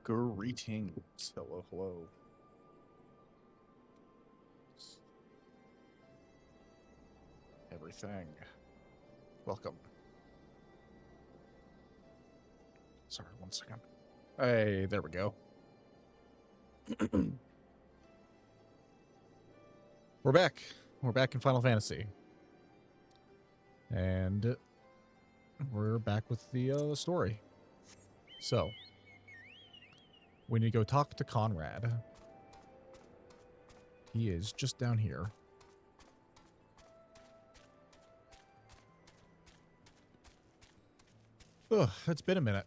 Greetings. Hello, hello. Everything. Welcome. Sorry, one second. Hey, there we go. We're back. We're back in Final Fantasy. And we're back with the story. So, we need to go talk to Conrad. He is just down here. Ugh, it's been a minute.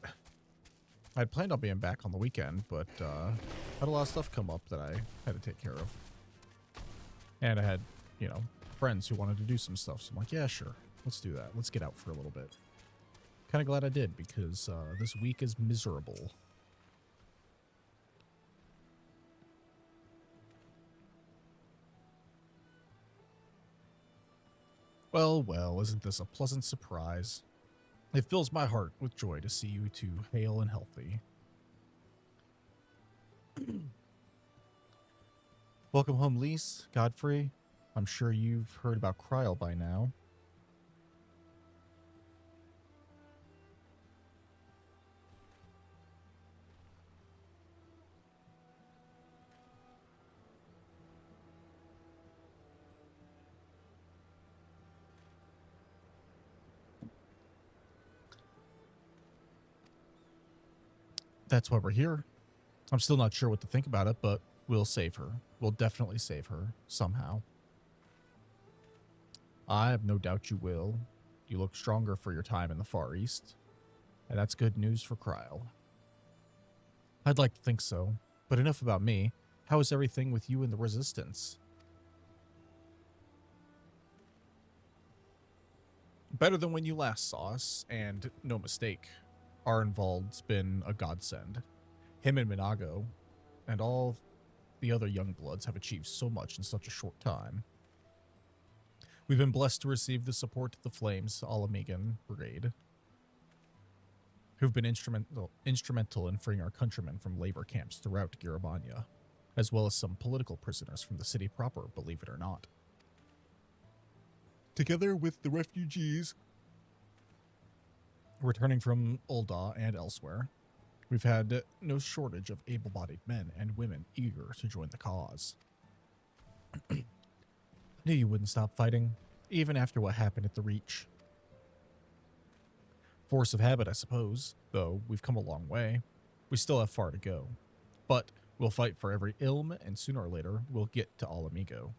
I had planned on being back on the weekend, but had a lot of stuff come up that I had to take care of. And I had, you know, friends who wanted to do some stuff. So I'm like, yeah, sure. Let's do that. Let's get out for a little bit. Kind of glad I did, because this week is miserable. Well, well, isn't this a pleasant surprise? It fills my heart with joy to see you two hale and healthy. Welcome home, Lise, Godfrey. I'm sure you've heard about Kryl by now. That's why we're here. I'm still not sure what to think about it, but we'll save her. We'll definitely save her, somehow. I have no doubt you will. You look stronger for your time in the Far East, and that's good news for Kryl. I'd like to think so, but enough about me. How is everything with you and the Resistance? Better than when you last saw us, and no mistake, Arnvald's been a godsend. Him and Minago, and all the other young bloods have achieved so much in such a short time. We've been blessed to receive the support of the Flames Alamigan Brigade, who've been instrumental in freeing our countrymen from labor camps throughout Gyr Abania, as well as some political prisoners from the city proper, believe it or not. Together with the refugees returning from Ul'dah and elsewhere, we've had no shortage of able-bodied men and women eager to join the cause. Knew you wouldn't stop fighting, even after what happened at the Reach. Force of habit, I suppose, though we've come a long way. We still have far to go. But we'll fight for every ilm, and sooner or later, we'll get to Alamigo.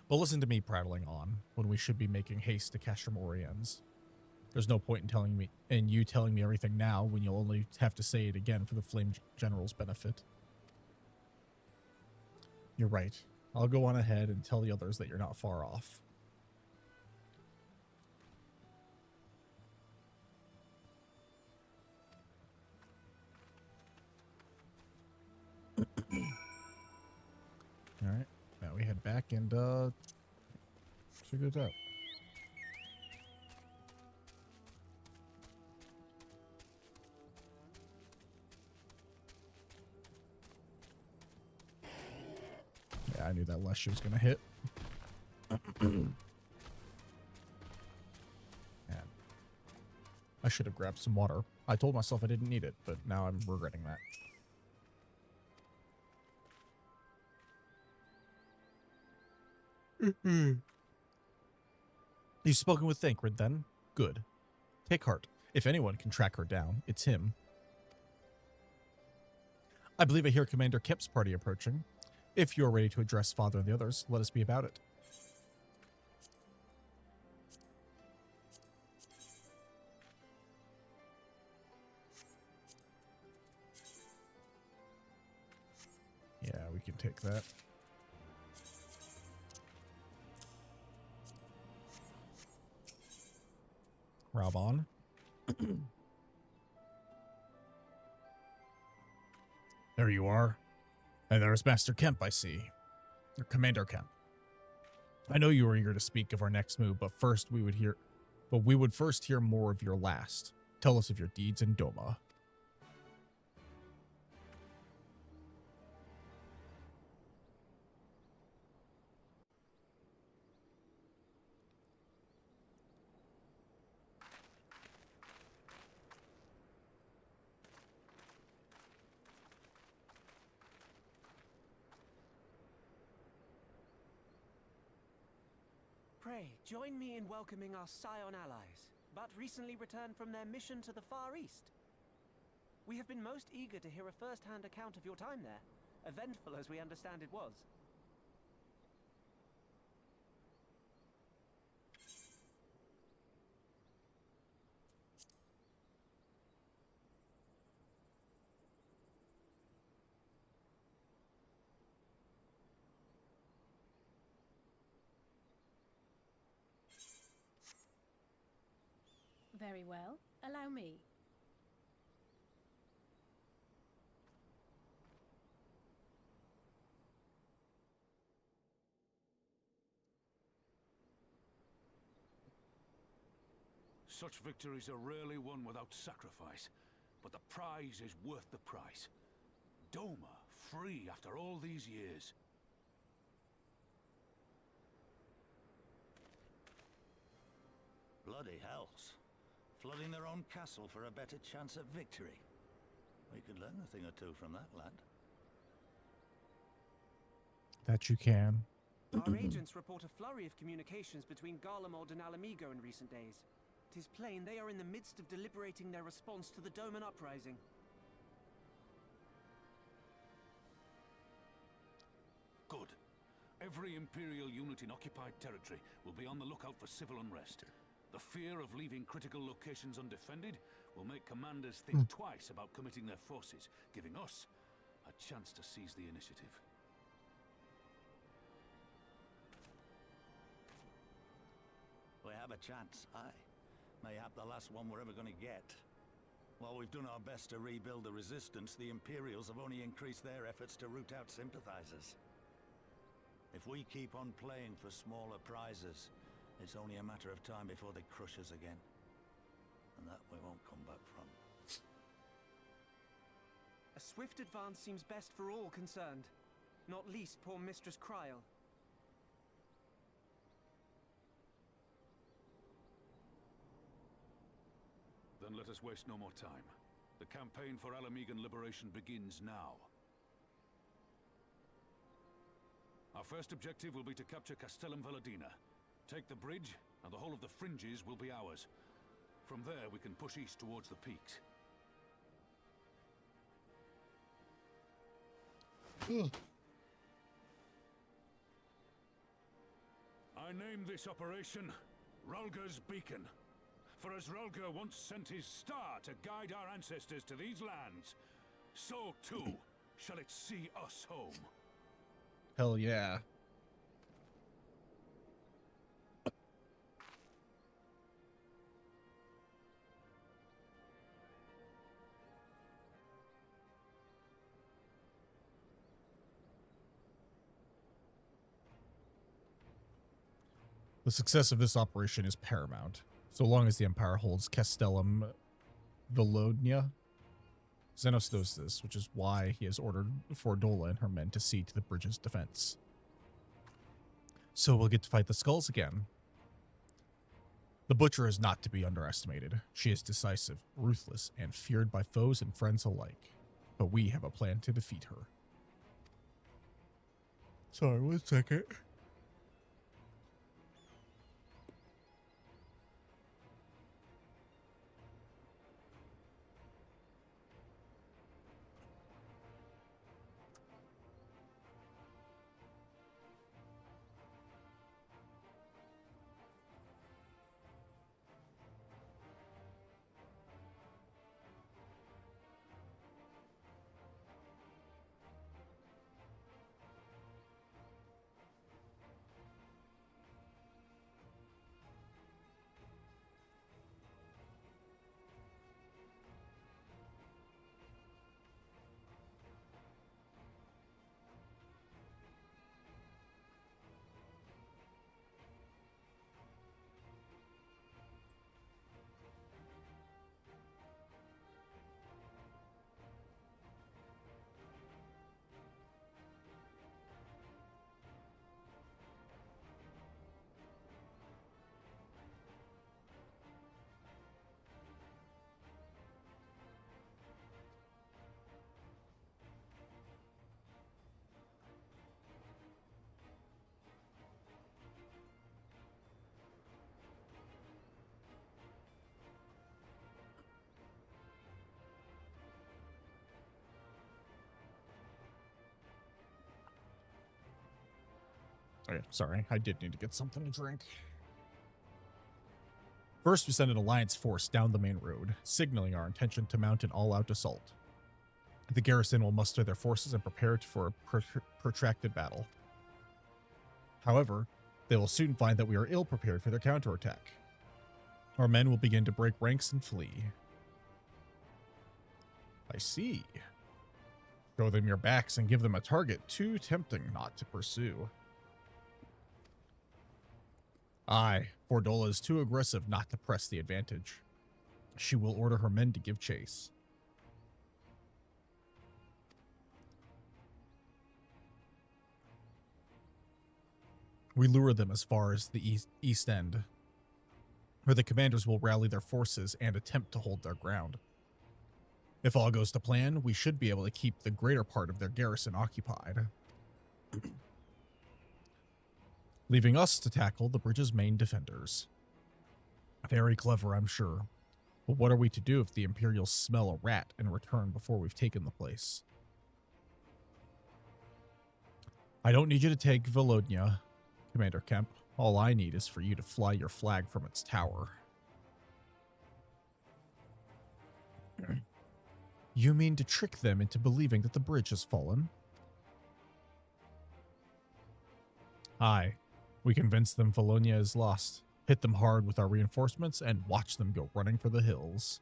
But listen to me prattling on, when we should be making haste to Castrum Oriens. There's no point in you telling me everything now, when you'll only have to say it again for the Flame General's benefit. You're right. I'll go on ahead and tell the others that you're not far off. Alright, now we head back and figure it out. Yeah, I knew that Leshy was gonna hit. Man. I should have grabbed some water. I told myself I didn't need it, but now I'm regretting that. You've spoken with Thancred, then? Good. Take heart. If anyone can track her down, it's him. I believe I hear Commander Kemp's party approaching. If you're ready to address Father and the others, let us be about it. Yeah, we can take that. Rob on. There you are. And there's Master Kemp, I see. Or Commander Kemp. I know you were eager to speak of our next move, but first we would hear But we would first hear more of your last. Tell us of your deeds in Doma. Pray, join me in welcoming our Scion allies, but recently returned from their mission to the Far East. We have been most eager to hear a first-hand account of your time there, eventful as we understand it was. Very well. Allow me. Such victories are rarely won without sacrifice, but the prize is worth the price. Doma, free after all these years. Bloody hells. Flooding their own castle for a better chance at victory. We could learn a thing or two from that, lad. That you can. Our agents report a flurry of communications between Garlemald and Alamigo in recent days. 'Tis plain they are in the midst of deliberating their response to the Doman uprising. Good. Every Imperial unit in occupied territory will be on the lookout for civil unrest. The fear of leaving critical locations undefended will make commanders think twice about committing their forces, giving us a chance to seize the initiative. We have a chance, aye. Mayhap the last one we're ever going to get. While we've done our best to rebuild the resistance, the Imperials have only increased their efforts to root out sympathizers. If we keep on playing for smaller prizes, it's only a matter of time before they crush us again. And that we won't come back from. A swift advance seems best for all concerned, not least poor Mistress Kryl. Then let us waste no more time. The campaign for Alamigan liberation begins now. Our first objective will be to capture Castellum Valadina. Take the bridge, and the whole of the fringes will be ours. From there, we can push east towards the peaks. I name this operation Rulga's Beacon. For as Rulga once sent his star to guide our ancestors to these lands, so too shall it see us home. Hell yeah. The success of this operation is paramount, so long as the Empire holds Castellum Valodnia. Xenos knows this, which is why he has ordered Fordola and her men to see to the bridge's defense. So we'll get to fight the skulls again. The Butcher is not to be underestimated. She is decisive, ruthless, and feared by foes and friends alike. But we have a plan to defeat her. Sorry, 1 second. Oh yeah, sorry. I did need to get something to drink. First, we send an alliance force down the main road, signaling our intention to mount an all-out assault. The garrison will muster their forces and prepare for a protracted battle. However, they will soon find that we are ill-prepared for their counterattack. Our men will begin to break ranks and flee. I see. Show them your backs and give them a target too tempting not to pursue. Aye, Fordola is too aggressive not to press the advantage. She will order her men to give chase. We lure them as far as the east end, where the commanders will rally their forces and attempt to hold their ground. If all goes to plan, we should be able to keep the greater part of their garrison occupied, leaving us to tackle the bridge's main defenders. Very clever, I'm sure. But what are we to do if the Imperials smell a rat and return before we've taken the place? I don't need you to take Volodya, Commander Kemp. All I need is for you to fly your flag from its tower. You mean to trick them into believing that the bridge has fallen? Aye. We convince them Volodya is lost, hit them hard with our reinforcements, and watch them go running for the hills.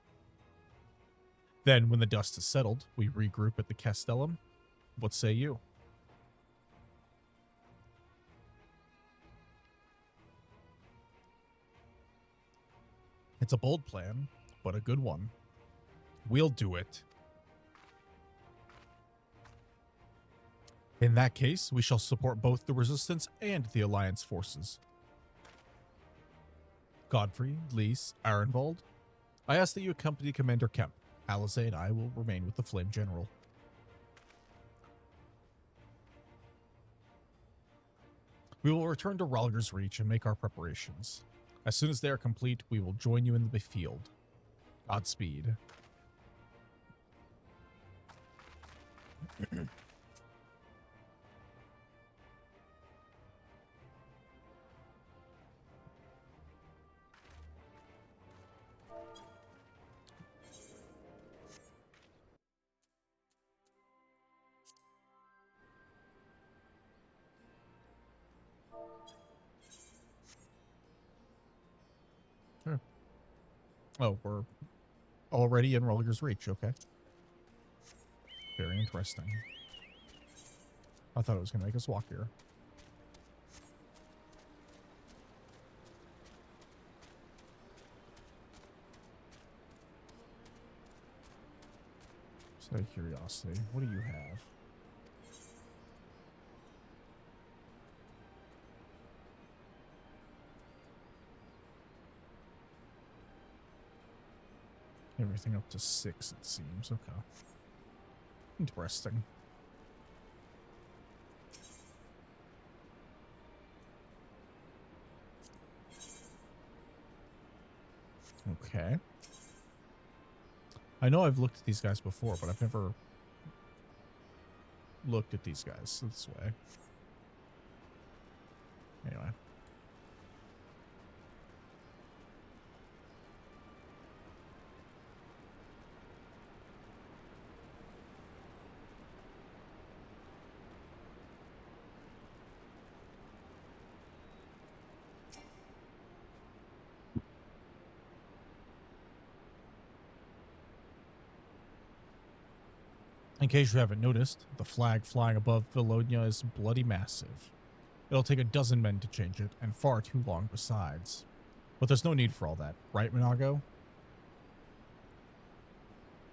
Then, when the dust is settled, we regroup at the Castellum. What say you? It's a bold plan, but a good one. We'll do it. In that case, we shall support both the Resistance and the Alliance forces. Godfrey, Lys, Arenvald, I ask that you accompany Commander Kemp. Alice and I will remain with the Flame General. We will return to Ralger's Reach and make our preparations. As soon as they are complete, we will join you in the field. Godspeed. Sure. Oh, we're already in Ralger's Reach, okay. Very interesting. I thought it was going to make us walk here. Just out of curiosity, what do you have? Everything up to 6, it seems. Okay. Interesting. Okay. I know I've looked at these guys before, but I've never looked at these guys this way. Anyway. In case you haven't noticed, the flag flying above Volodya is bloody massive. It'll take a dozen men to change it, and far too long besides. But there's no need for all that, right, Minago?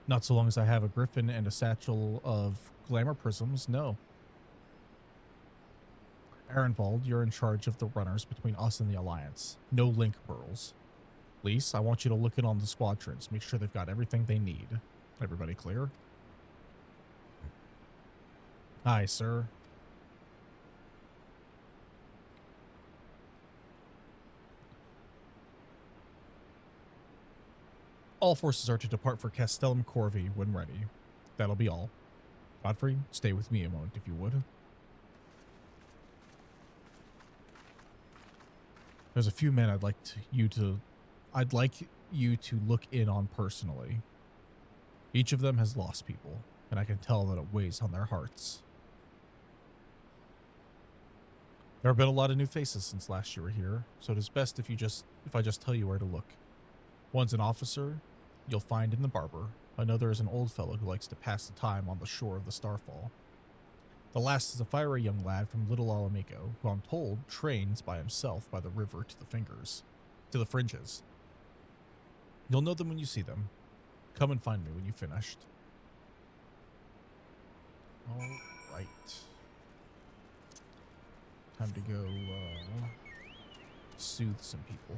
Not so long as I have a griffin and a satchel of glamour prisms, no. Arenvald, you're in charge of the runners between us and the Alliance. No link pearls. Lys, I want you to look in on the squadrons, make sure they've got everything they need. Everybody clear? Aye, sir. All forces are to depart for Castellum Corvi when ready. That'll be all. Godfrey, stay with me a moment if you would. There's a few men I'd like you to look in on personally. Each of them has lost people, and I can tell that it weighs on their hearts. There have been a lot of new faces since last you were here, so it is best if I just tell you where to look. One's an officer you'll find in the barber. Another is an old fellow who likes to pass the time on the shore of the Starfall. The last is a fiery young lad from Little Alamigo, who I'm told trains by himself by the river to the fringes. You'll know them when you see them. Come and find me when you've finished. All right. Time to go soothe some people.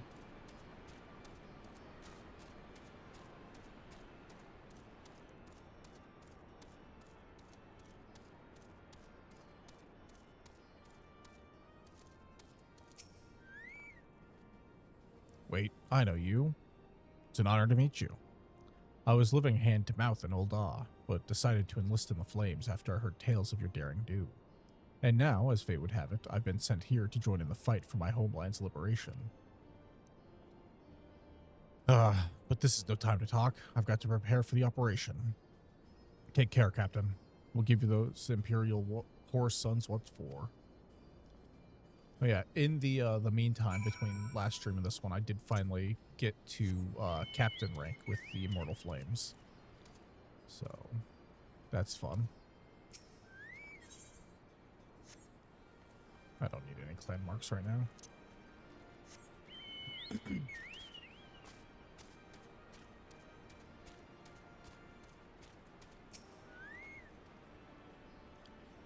Wait, I know you. It's an honor to meet you. I was living hand to mouth in Old Ah, but decided to enlist in the flames after I heard tales of your daring do. And now, as fate would have it, I've been sent here to join in the fight for my homeland's liberation. But this is no time to talk. I've got to prepare for the operation. Take care, Captain. We'll give you those Imperial Horse Sons what's for. Oh yeah, in the meantime, between last stream and this one, I did finally get to captain rank with the Immortal Flames. So, that's fun. I don't need any clan marks right now.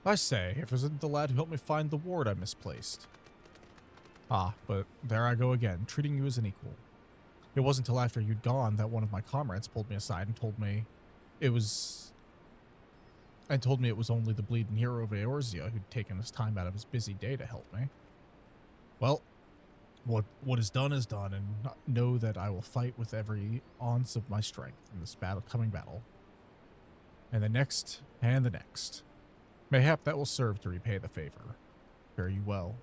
I say, if it isn't the lad who helped me find the ward I misplaced. Ah, but there I go again, treating you as an equal. It wasn't until after you'd gone that one of my comrades pulled me aside and told me it was only the bleeding hero of Eorzea who'd taken his time out of his busy day to help me. Well, what is done, and know that I will fight with every ounce of my strength in this coming battle. And the next, and the next. Mayhap that will serve to repay the favor. Fare you well.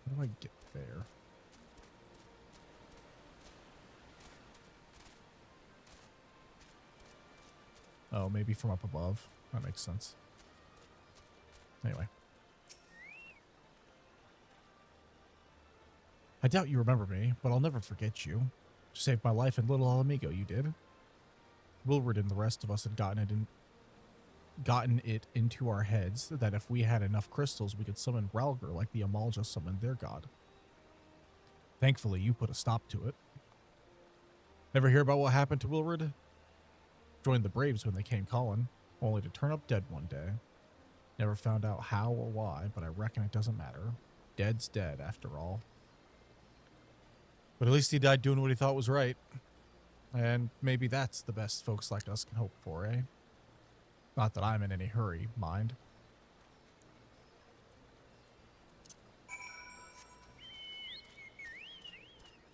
How do I get there? Oh, maybe from up above. That makes sense. Anyway. I doubt you remember me, but I'll never forget you. You saved my life in Little Alamigo, you did. Wilward and the rest of us had gotten it into our heads that if we had enough crystals, we could summon Ralgr like the Amalja summoned their god. Thankfully, you put a stop to it. Ever hear about what happened to Wilward? Joined the Braves when they came calling, only to turn up dead one day. Never found out how or why, but I reckon it doesn't matter. Dead's dead, after all. But at least he died doing what he thought was right. And maybe that's the best folks like us can hope for, eh? Not that I'm in any hurry, mind.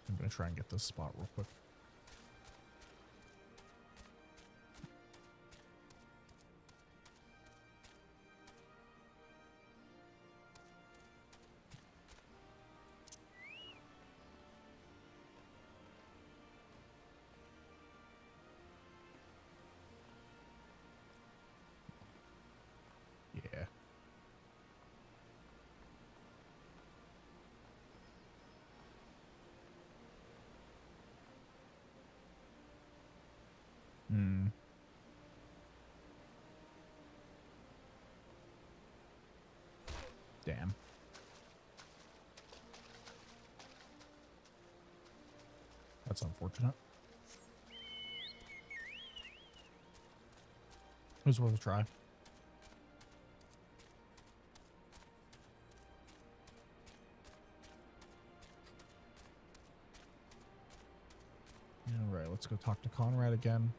I'm gonna try and get this spot real quick. Yeah. Damn. That's unfortunate. It was worth a try. Alright, let's go talk to Conrad again.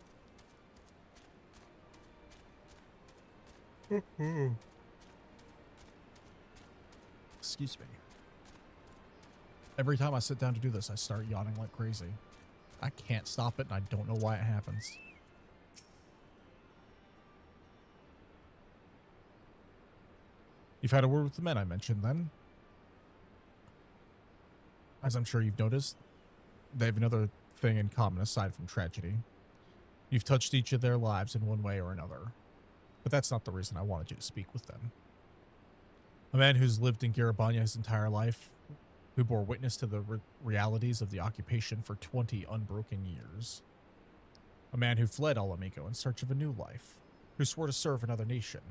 Excuse me. Every time I sit down to do this, I start yawning like crazy. I can't stop it, and I don't know why it happens. You've had a word with the men I mentioned, then? As I'm sure you've noticed, they have another thing in common aside from tragedy. You've touched each of their lives in one way or another. But that's not the reason I wanted you to speak with them. A man who's lived in Gyr Abania his entire life, who bore witness to the realities of the occupation for 20 unbroken years. A man who fled Alamigo in search of a new life, who swore to serve another nation,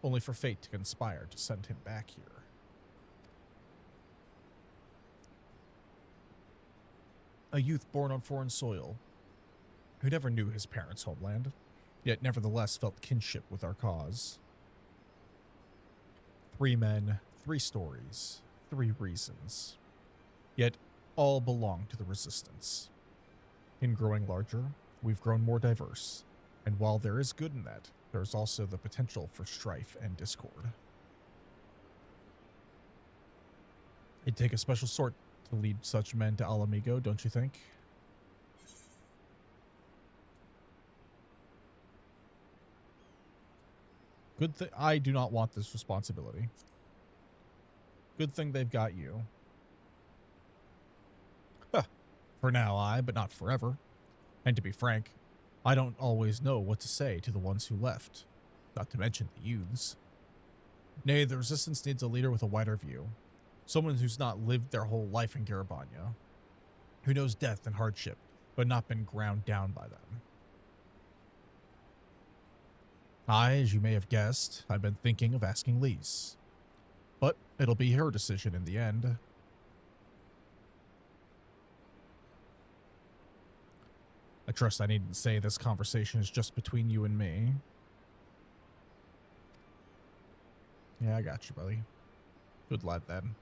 only for fate to conspire to send him back here. A youth born on foreign soil, who never knew his parents' homeland, yet nevertheless felt kinship with our cause. 3 men, 3 stories, 3 reasons. Yet all belong to the Resistance. In growing larger, we've grown more diverse, and while there is good in that, there's also the potential for strife and discord. It'd take a special sort to lead such men to Alamigo, don't you think? Good thing I do not want this responsibility. Good thing they've got you. Huh. For now, but not forever. And to be frank, I don't always know what to say to the ones who left, not to mention the youths. Nay, the Resistance needs a leader with a wider view. Someone who's not lived their whole life in Gyr Abania, who knows death and hardship, but not been ground down by them. As you may have guessed, I've been thinking of asking Lise. But it'll be her decision in the end. I trust I needn't say this conversation is just between you and me. Yeah, I got you, buddy. Good lad, then.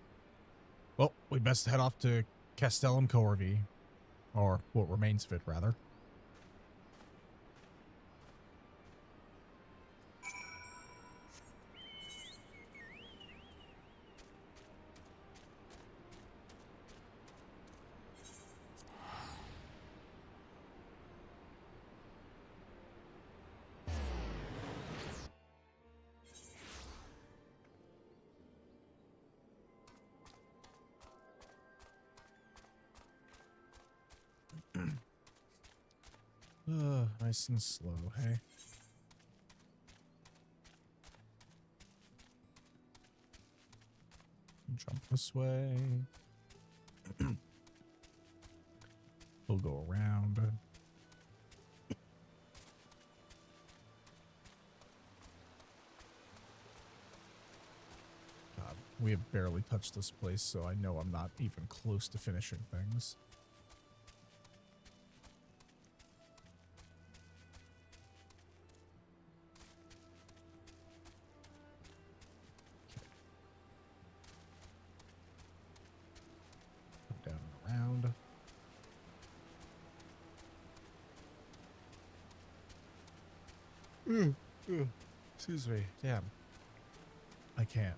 Well, we'd best head off to Castellum Corvi. Or what remains of it, rather. Nice and slow, hey? Jump this way. We'll go around. God, we have barely touched this place, so I know I'm not even close to finishing things. Excuse me. Damn. I can't.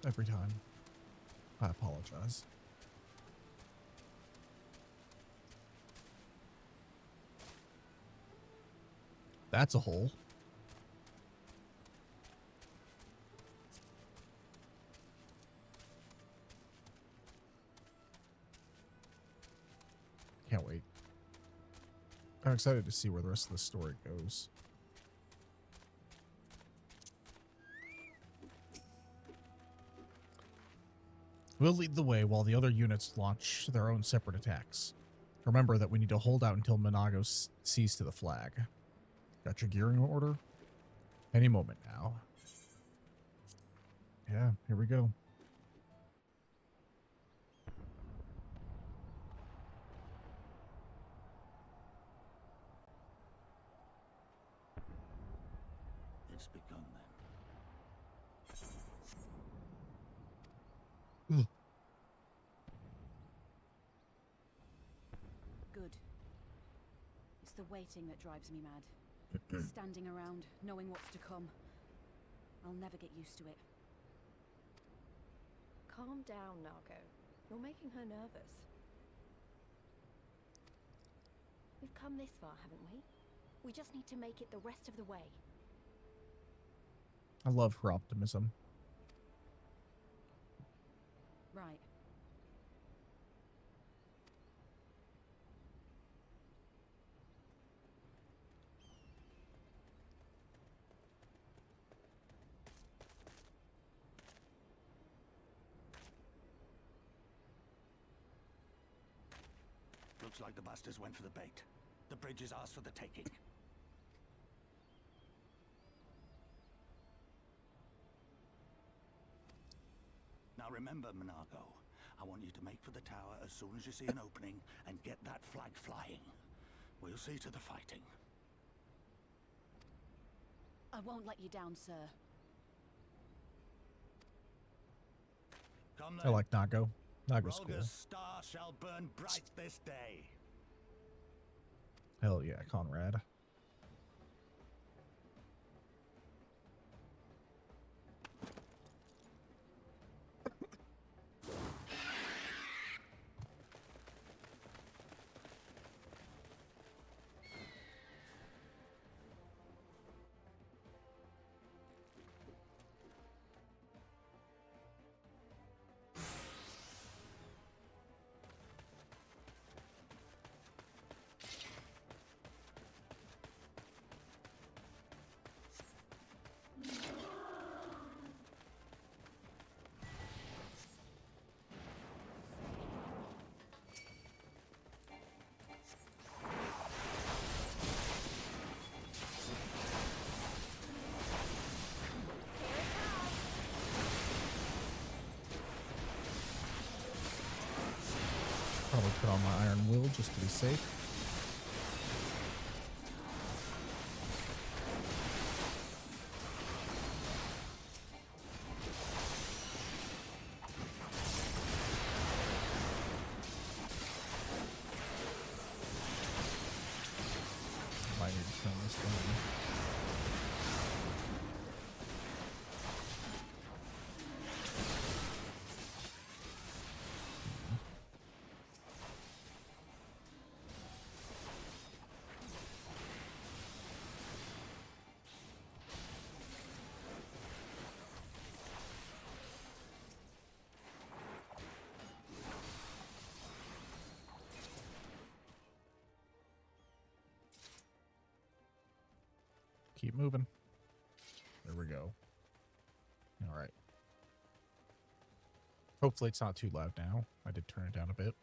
Every time. I apologize. That's a hole. Can't wait. I'm excited to see where the rest of the story goes. We'll lead the way while the other units launch their own separate attacks. Remember that we need to hold out until Monago sees to the flag. Got your gearing order? Any moment now. Yeah, here we go. It's begun then. Good. It's the waiting that drives me mad. Standing around, knowing what's to come. I'll never get used to it. Calm down, Nargo. You're making her nervous. We've come this far, haven't we? We just need to make it the rest of the way. I love her optimism. Right. Looks like the bastards went for the bait. The bridge is ours for the taking. Now remember, Monago, I want you to make for the tower as soon as you see an opening and get that flag flying. We'll see to the fighting. I won't let you down, sir. Come I then. like Nago. Nago's cool. Rolga's star shall burn bright this day. Hell yeah, Conrad. Probably put on my Iron Will just to be safe. Might need to turn this down. Keep moving. There we go. All right. Hopefully it's not too loud now. I did turn it down a bit.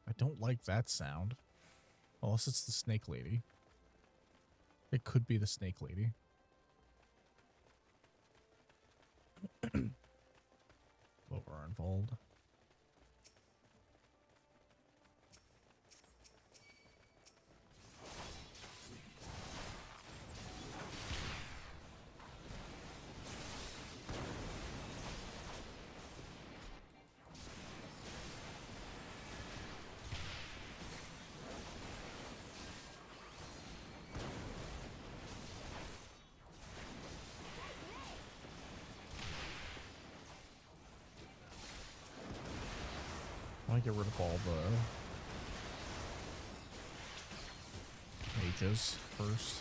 I don't like that sound. Unless it's the snake lady. It could be the snake lady. Lower involved. I want to get rid of all the mages first.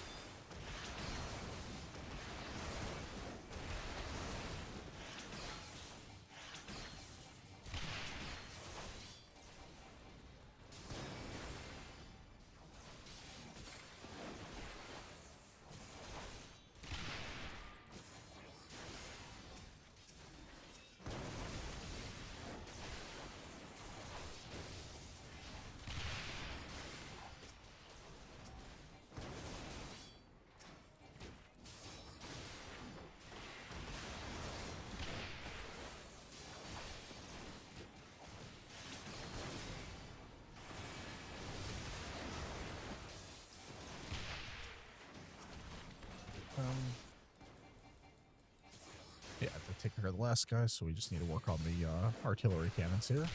Yeah, to take care of the last guy, so we just need to work on the artillery cannons here.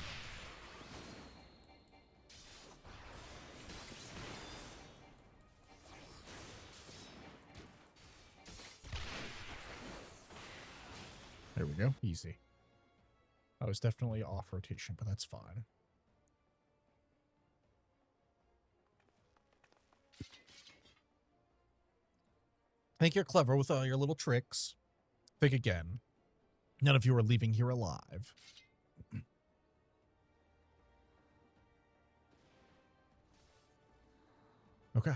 There we go. Easy. I was definitely off rotation, but that's fine. I think you're clever with all your little tricks. Think again. None of you are leaving here alive. Okay.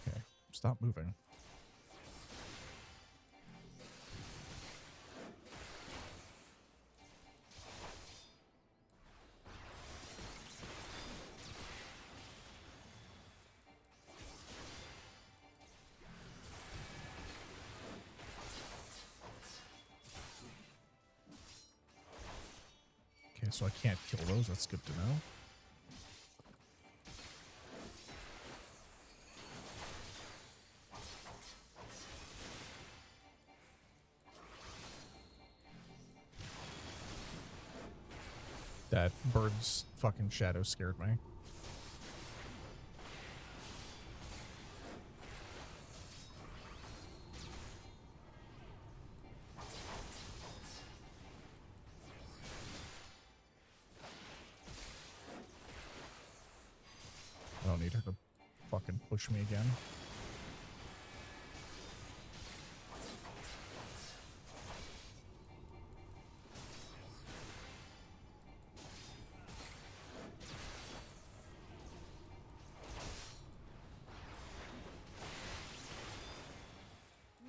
Okay. Stop moving. Okay, so I can't kill those. That's good to know. That bird's fucking shadow scared me. I don't need her to fucking push me again.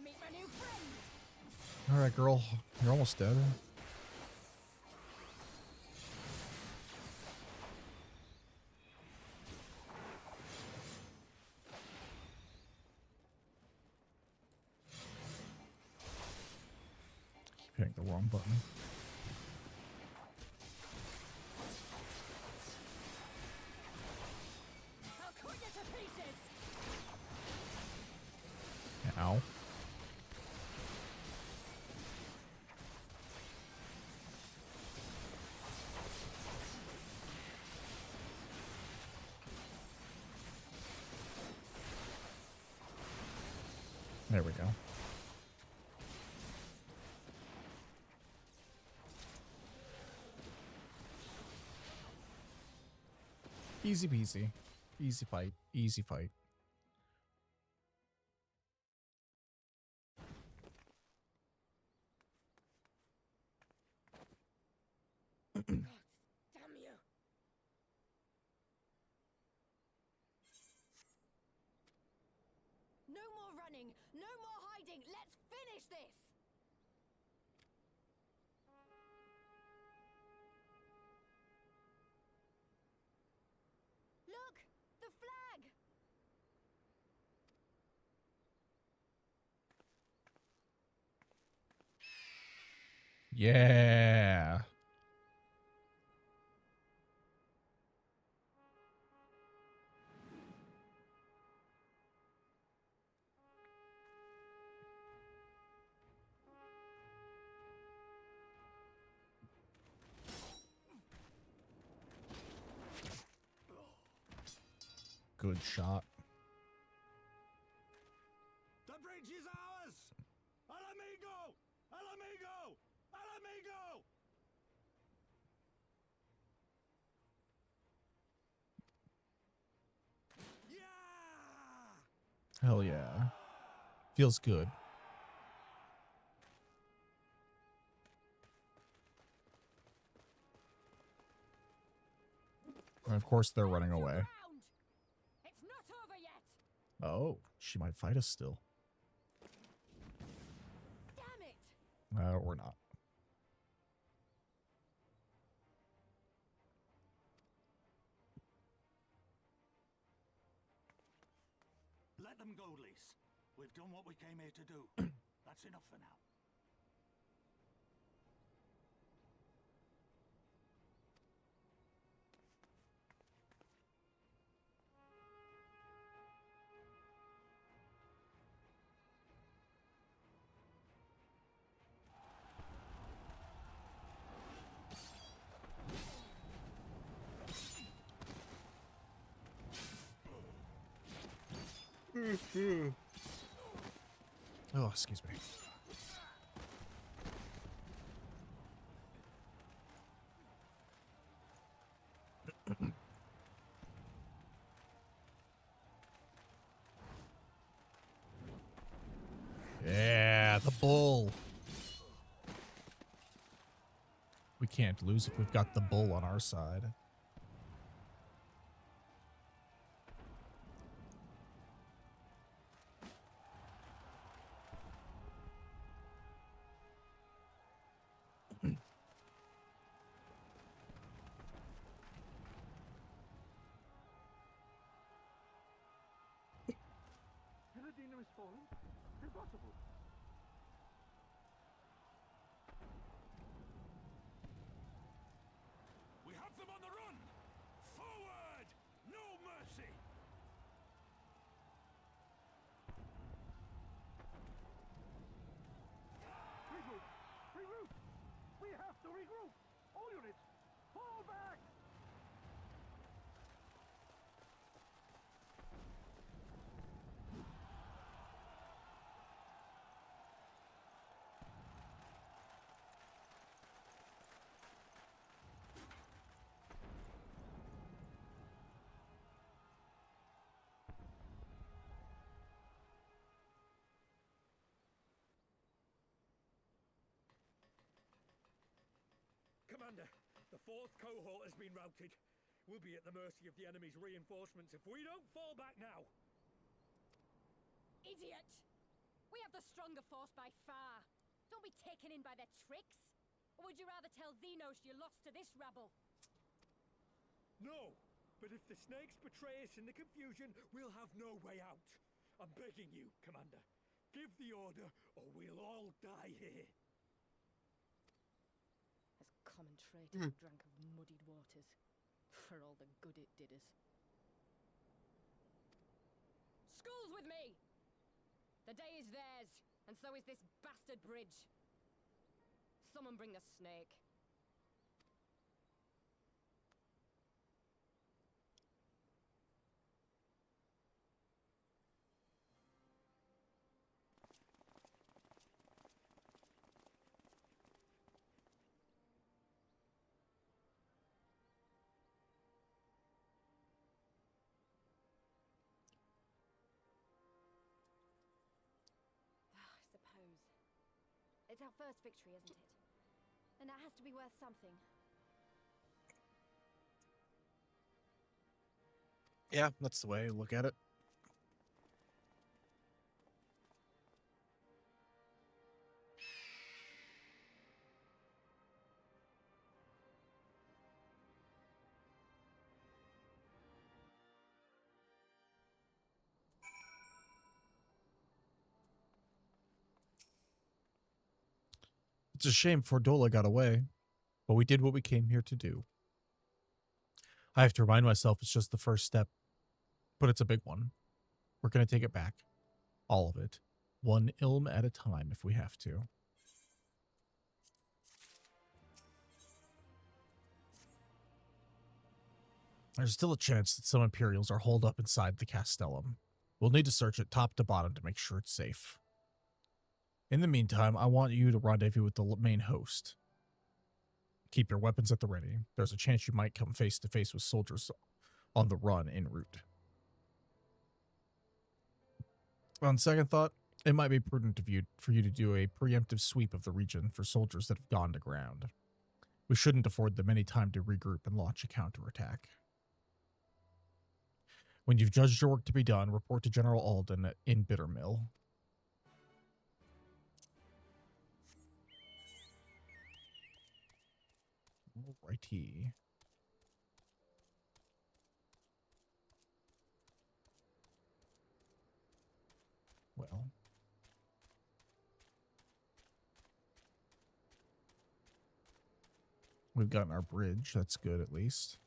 Meet my new friend. All right, girl. You're almost dead. Keep hitting the wrong button. I'll cut you to pieces. Ow. There we go. Easy peasy. Easy fight. Easy fight. Damn you. No more running. No more hiding. Let's finish this. Look, the flag. Yeah. Good shot. The bridge is ours! Al amigo! Al amigo! Al amigo! Yeah! Hell yeah. Feels good. And of course they're running away. Round. It's not over yet. Oh, she might fight us still. Damn it. Or not. Let them go, Lise. We've done what we came here to do. That's enough for now. Oh, excuse me. Yeah, the bull. We can't lose if we've got the bull on our side. Is falling? Impossible. We have them on the run! Forward! No mercy! Regroup! Regroup! We have to regroup! All units, fall back! Commander, the 4th cohort has been routed. We'll be at the mercy of the enemy's reinforcements if we don't fall back now. Idiot! We have the stronger force by far. Don't be taken in by their tricks. Or would you rather tell Xenos you lost to this rabble? No, but if the snakes betray us in the confusion, we'll have no way out. I'm begging you, Commander. Give the order, or we'll all die here. As common traitors drank of muddied waters, for all the good it did us. School's with me! The day is theirs, and so is this bastard bridge. Someone bring the snake. It's our first victory, isn't it? And that has to be worth something. Yeah, that's the way I look at it. It's a shame Fordola got away, but we did what we came here to do. I have to remind myself it's just the first step, but it's a big one. We're going to take it back. All of it. One ilm at a time if we have to. There's still a chance that some Imperials are holed up inside the Castellum. We'll need to search it top to bottom to make sure it's safe. In the meantime, I want you to rendezvous with the main host. Keep your weapons at the ready. There's a chance you might come face to face with soldiers on the run en route. On second thought, it might be prudent for you to do a preemptive sweep of the region for soldiers that have gone to ground. We shouldn't afford them any time to regroup and launch a counterattack. When you've judged your work to be done, report to General Alden in Bittermill. Alrighty. Well. We've gotten our bridge. That's good, at least.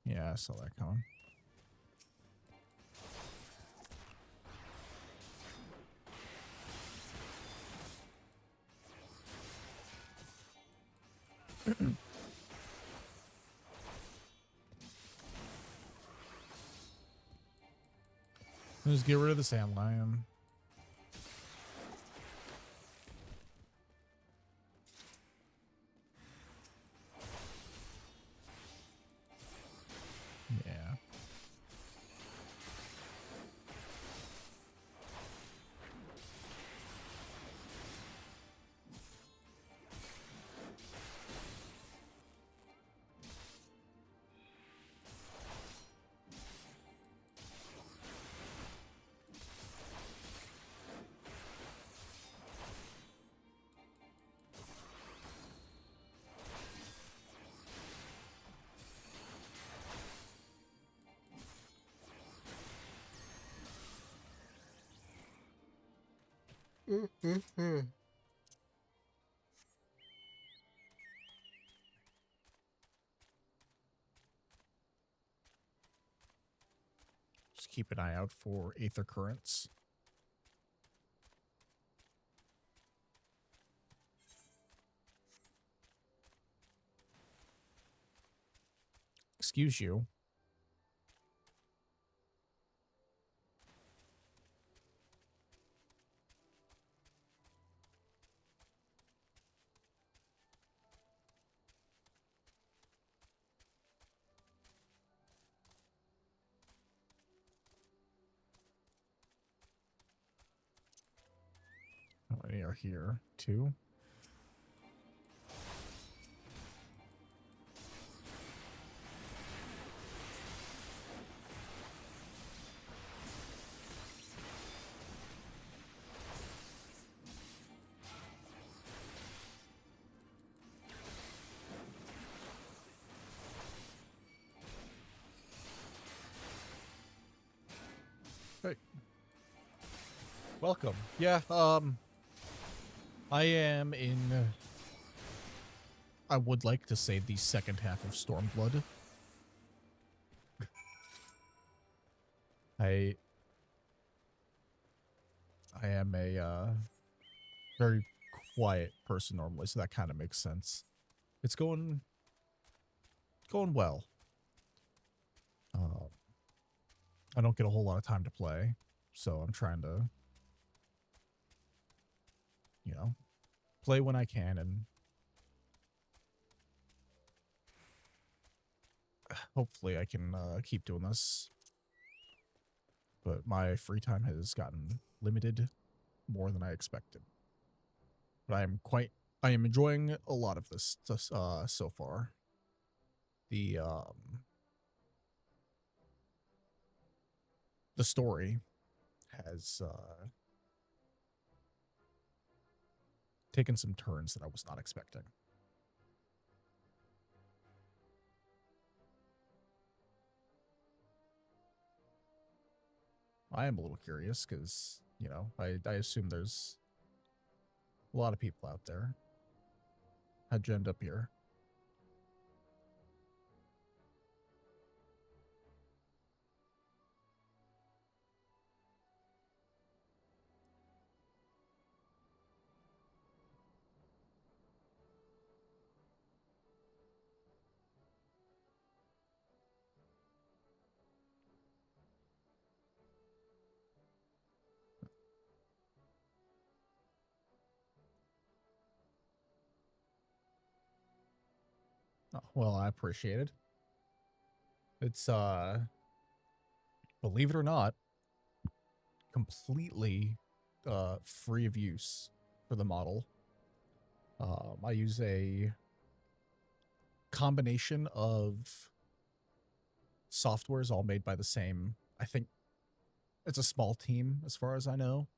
Yeah, I saw that coming. Just get rid of the sand lion. Yeah. Just keep an eye out for aether currents. Excuse you. How many are here? 2? Hey. Welcome. Yeah, I am in, I would like to say the second half of Stormblood. I am a, very quiet person normally, so that kind of makes sense. It's going well. I don't get a whole lot of time to play, so I'm trying to, you know, play when I can, and hopefully I can keep doing this. But my free time has gotten limited more than I expected. But I am enjoying a lot of this so far. The story has taken some turns that I was not expecting. I am a little curious because, you know, I assume there's a lot of people out there. How'd you end up here? Oh, well, I appreciate it. It's, believe it or not, completely free of use for the model. I use a combination of softwares all made by the same, I think it's a small team as far as I know.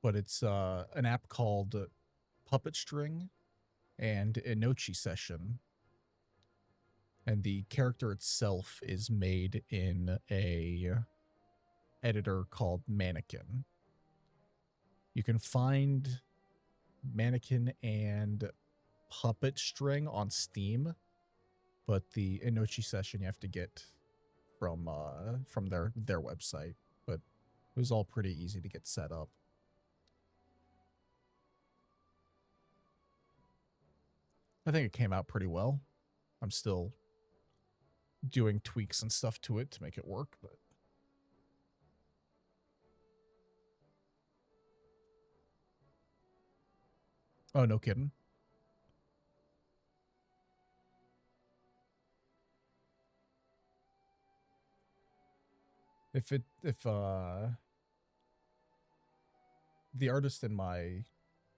But it's an app called Puppet String and Inochi Session. And the character itself is made in a editor called Mannequin. You can find Mannequin and Puppet String on Steam, but the Inochi Session you have to get from their website. But it was all pretty easy to get set up. I think it came out pretty well. I'm still doing tweaks and stuff to it to make it work, but oh, no kidding. If the artist in my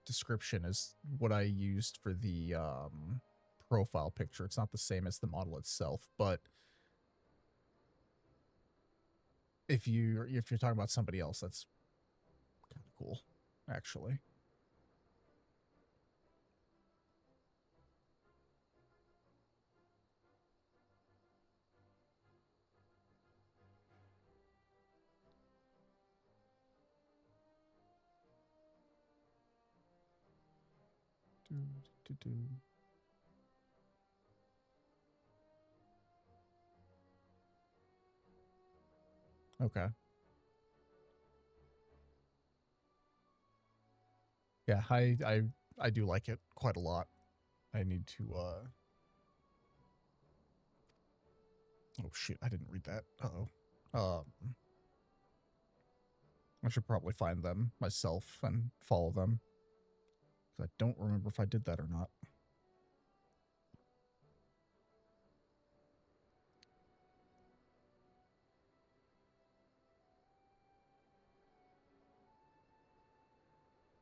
description is what I used for the profile picture, it's not the same as the model itself, but if you're talking about somebody else, that's kind of cool, actually. Okay. Yeah, I do like it quite a lot. I need to oh shit, I didn't read that. Uh-oh. I should probably find them myself and follow them. I don't remember if I did that or not.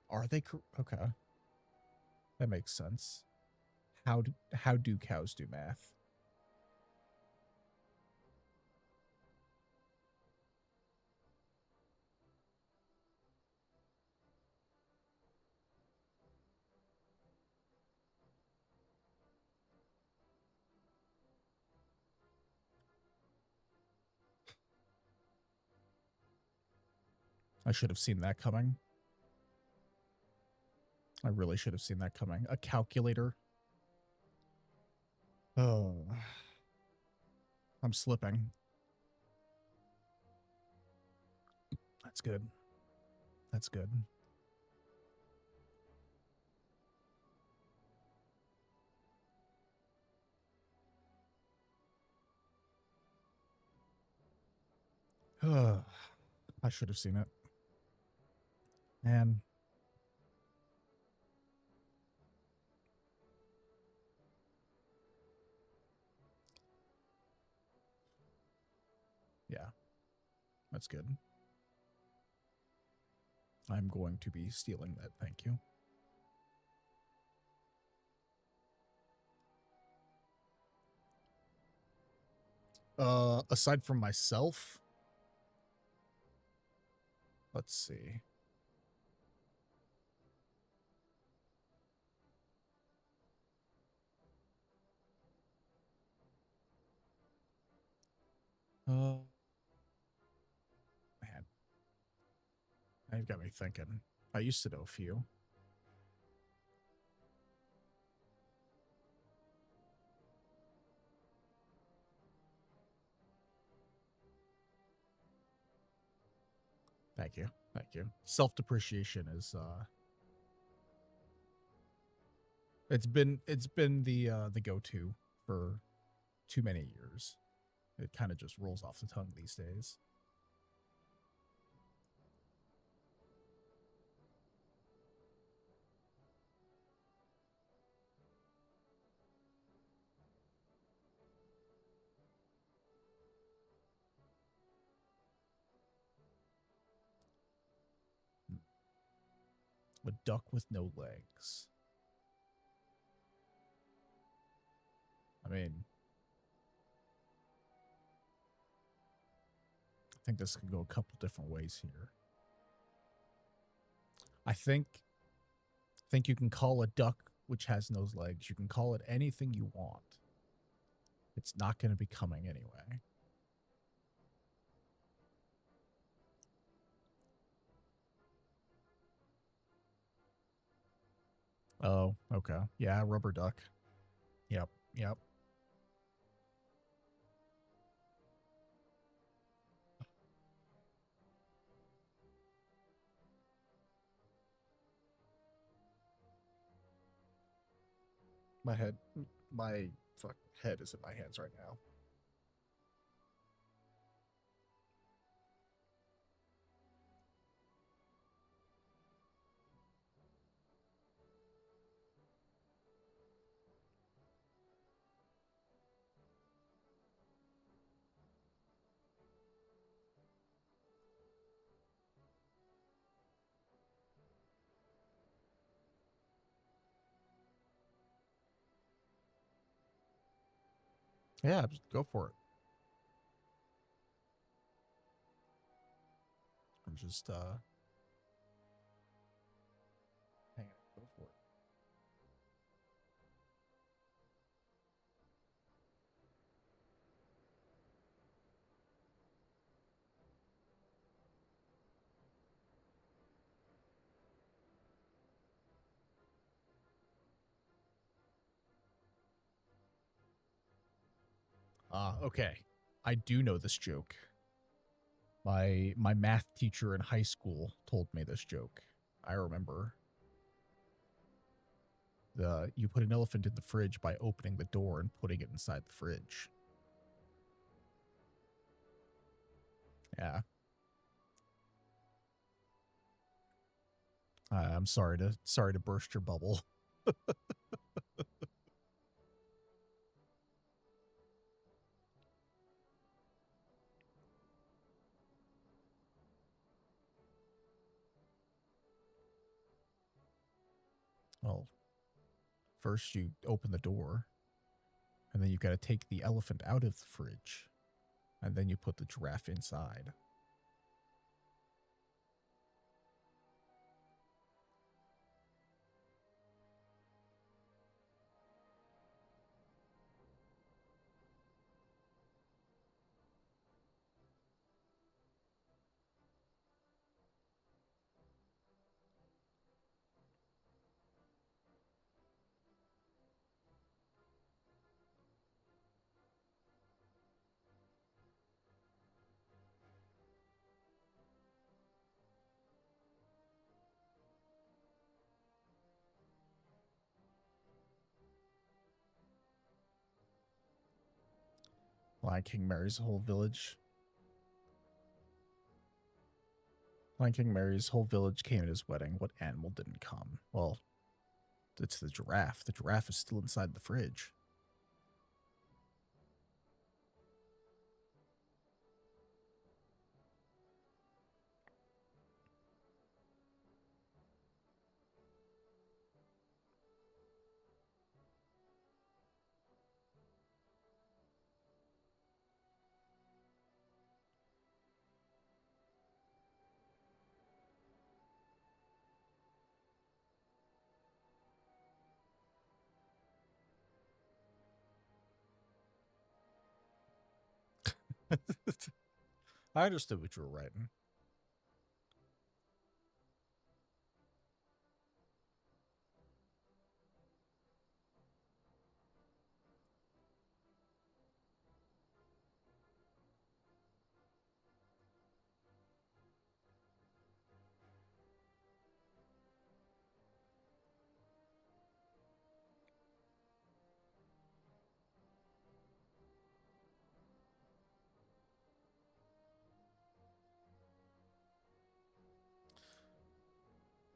Are they okay? That makes sense. How do cows do math? I should have seen that coming. I really should have seen that coming. A calculator. Oh. I'm slipping. That's good. That's good. I should have seen it. Man. Yeah. That's good. I'm going to be stealing that, thank you. Aside from myself, let's see. Man, you've got me thinking. I used to know a few. Thank you. Thank you. Self-depreciation is it's been the go-to for too many years. It kind of just rolls off the tongue these days. A duck with no legs. I mean, I think this could go a couple different ways here. I think you can call a duck which has no legs. You can call it anything you want. It's not going to be coming anyway. Oh, okay. Yeah, rubber duck. Yep, yep. My fuck head is in my hands right now. Yeah, just go for it. I'm just hang on, go for it. Okay. I do know this joke. My math teacher in high school told me this joke. I remember. You put an elephant in the fridge by opening the door and putting it inside the fridge. Yeah. I'm sorry to burst your bubble. Well, first you open the door, and then you got to take the elephant out of the fridge, and then you put the giraffe inside. Lion King marries a whole village. Lion King marries whole village came at his wedding. What animal didn't come? Well, it's the giraffe. The giraffe is still inside the fridge. I understood what you were writing.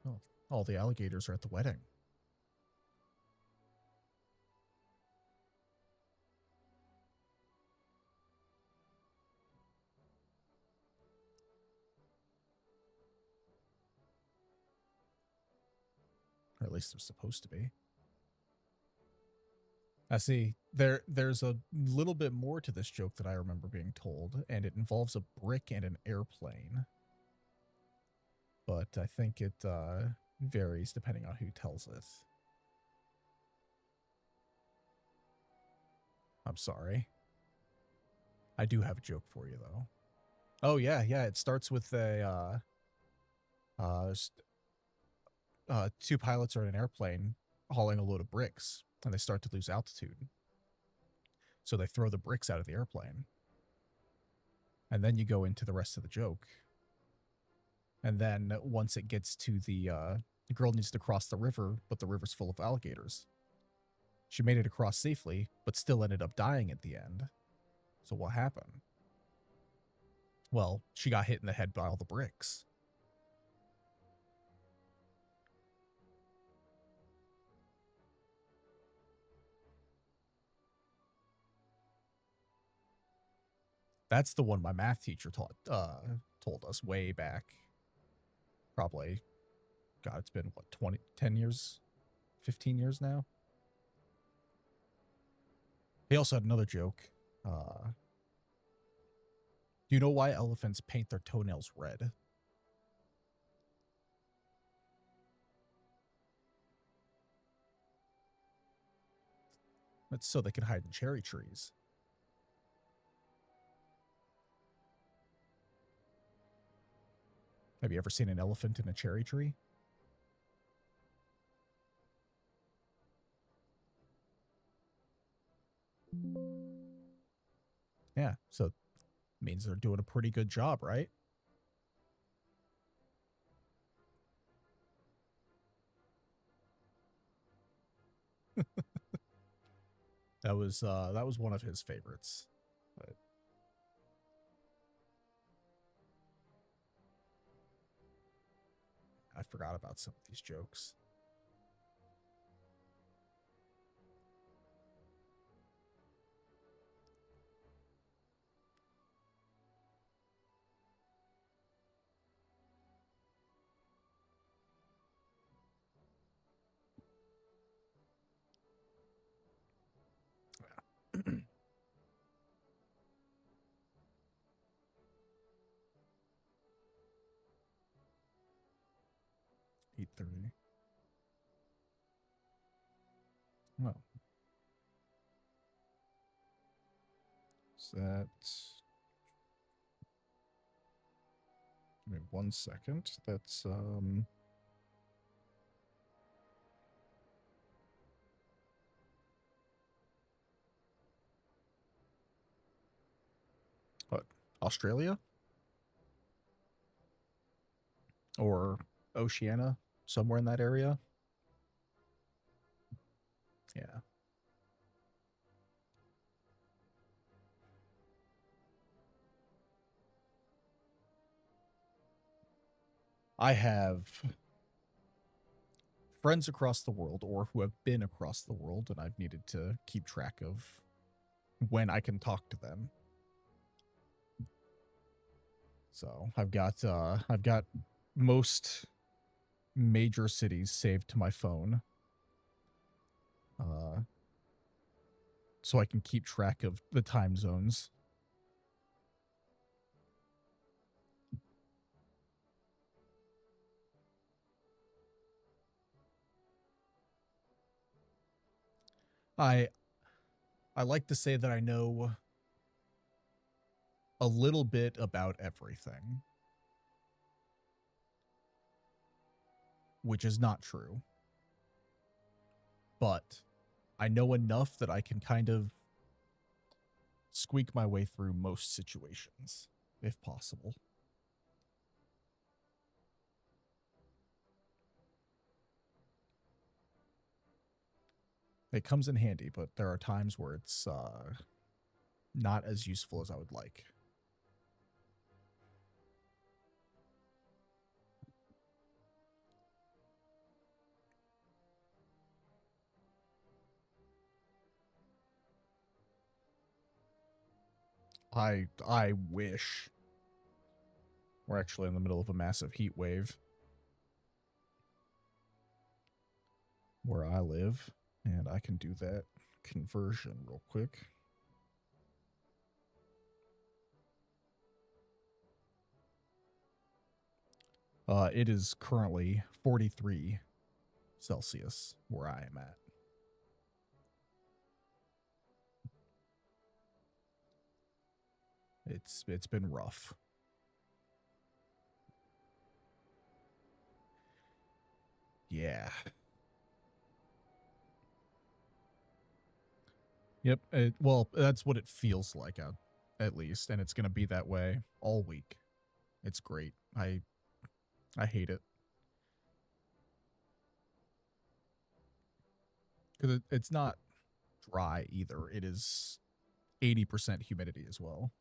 Oh, all the alligators are at the wedding. Or at least they're supposed to be. I see. There's a little bit more to this joke that I remember being told, and it involves a brick and an airplane. But I think it varies depending on who tells it. I'm sorry. I do have a joke for you, though. Oh, yeah. It starts with two pilots are in an airplane hauling a load of bricks, and they start to lose altitude. So they throw the bricks out of the airplane. And then you go into the rest of the joke. And then once it gets to the girl needs to cross the river, but the river's full of alligators. She made it across safely, but still ended up dying at the end. So what happened? Well, she got hit in the head by all the bricks. That's the one my math teacher told us way back. Probably, God, it's been, what, 10 years? 15 years now? He also had another joke. Do you know why elephants paint their toenails red? That's so they can hide in cherry trees. Have you ever seen an elephant in a cherry tree? Yeah, so it means they're doing a pretty good job, right? That was one of his favorites. But I forgot about some of these jokes. Yeah. 8:30. Well, is that? Give me 1 second. That's what? Australia or Oceania, somewhere in that area. Yeah. I have friends across the world or who have been across the world, and I've needed to keep track of when I can talk to them. So I've got most major cities saved to my phone. So I can keep track of the time zones. I like to say that I know a little bit about everything, which is not true. But I know enough that I can kind of squeak my way through most situations, if possible. It comes in handy, but there are times where it's not as useful as I would like. I wish. We're actually in the middle of a massive heat wave where I live, and I can do that conversion real quick. It is currently 43 Celsius where I am at. It's been rough. Yeah. Yep. Well, that's what it feels like at least, and it's going to be that way all week. It's great. I hate it. Because it's not dry either. It is 80% humidity as well.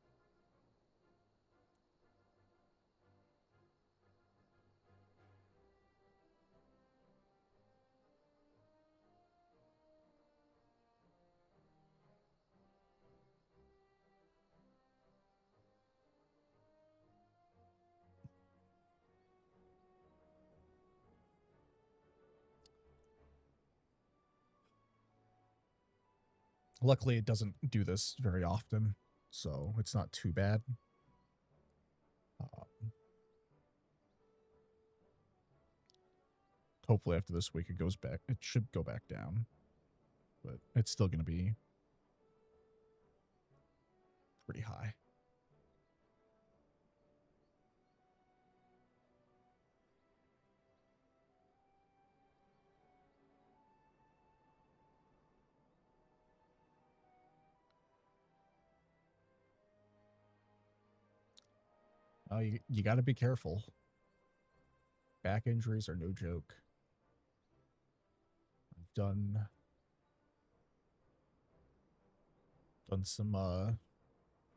Luckily, it doesn't do this very often, so it's not too bad. Hopefully after this week it goes back. It should go back down, but it's still going to be pretty high. Oh, you got to be careful. Back injuries are no joke. I've done some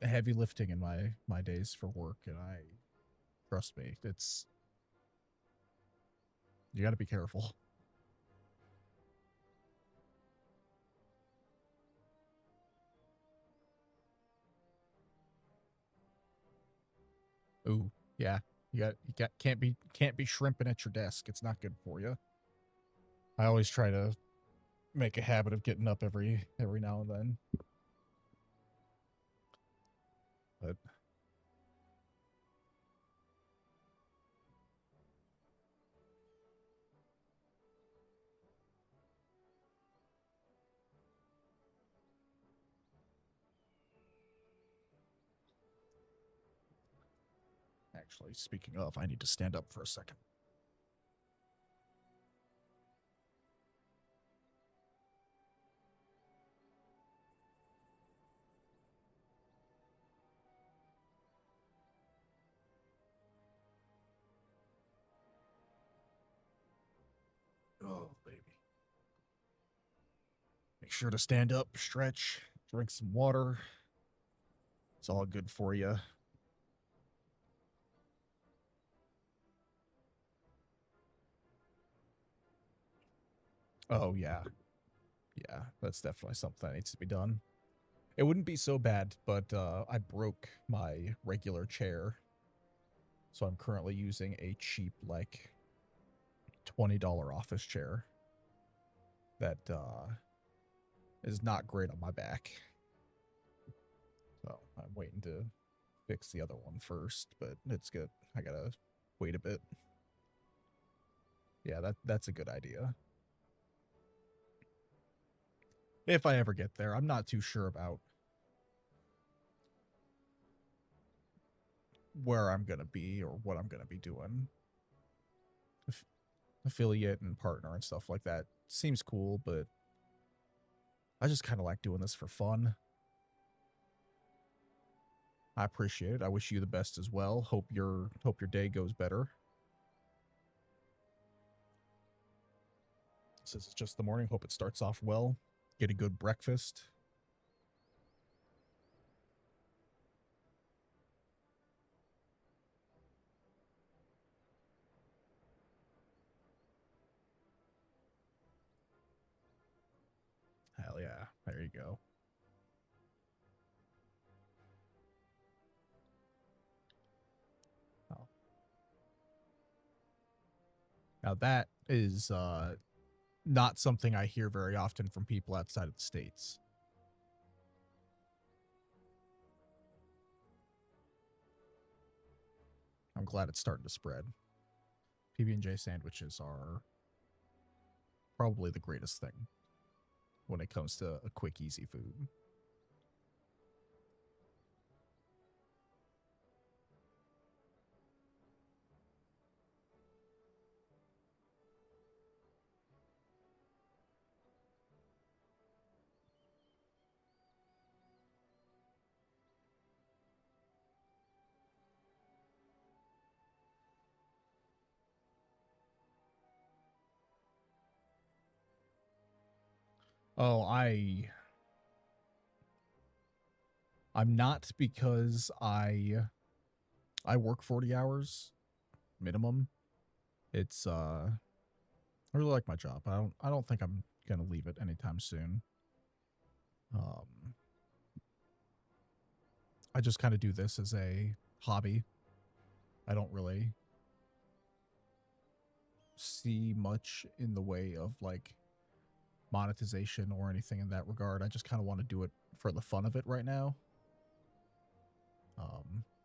heavy lifting in my days for work, and trust me, you got to be careful. Ooh, yeah. You can't be shrimping at your desk. It's not good for you. I always try to make a habit of getting up every now and then. But actually, speaking of, I need to stand up for a second. Oh, baby. Make sure to stand up, stretch, drink some water. It's all good for you. Oh, yeah. Yeah, that's definitely something that needs to be done. It wouldn't be so bad, but I broke my regular chair. So I'm currently using a cheap, like, $20 office chair that is not great on my back. So I'm waiting to fix the other one first, but it's good. I gotta wait a bit. Yeah, that's a good idea. If I ever get there, I'm not too sure about where I'm gonna be or what I'm gonna be doing. Affiliate and partner and stuff like that seems cool, but I just kind of like doing this for fun. I appreciate it. I wish you the best as well. Hope your day goes better. Since it's just the morning, hope it starts off well. Get a good breakfast. Hell yeah. There you go. Oh. Now that is not something I hear very often from people outside of the States. I'm glad it's starting to spread. PB&J sandwiches are probably the greatest thing when it comes to a quick, easy food. Oh, I I'm not, because I work 40 hours minimum. It's I really like my job. I don't think I'm gonna leave it anytime soon. I just kind of do this as a hobby. I don't really see much in the way of like monetization or anything in that regard. I just kind of want to do it for the fun of it right now.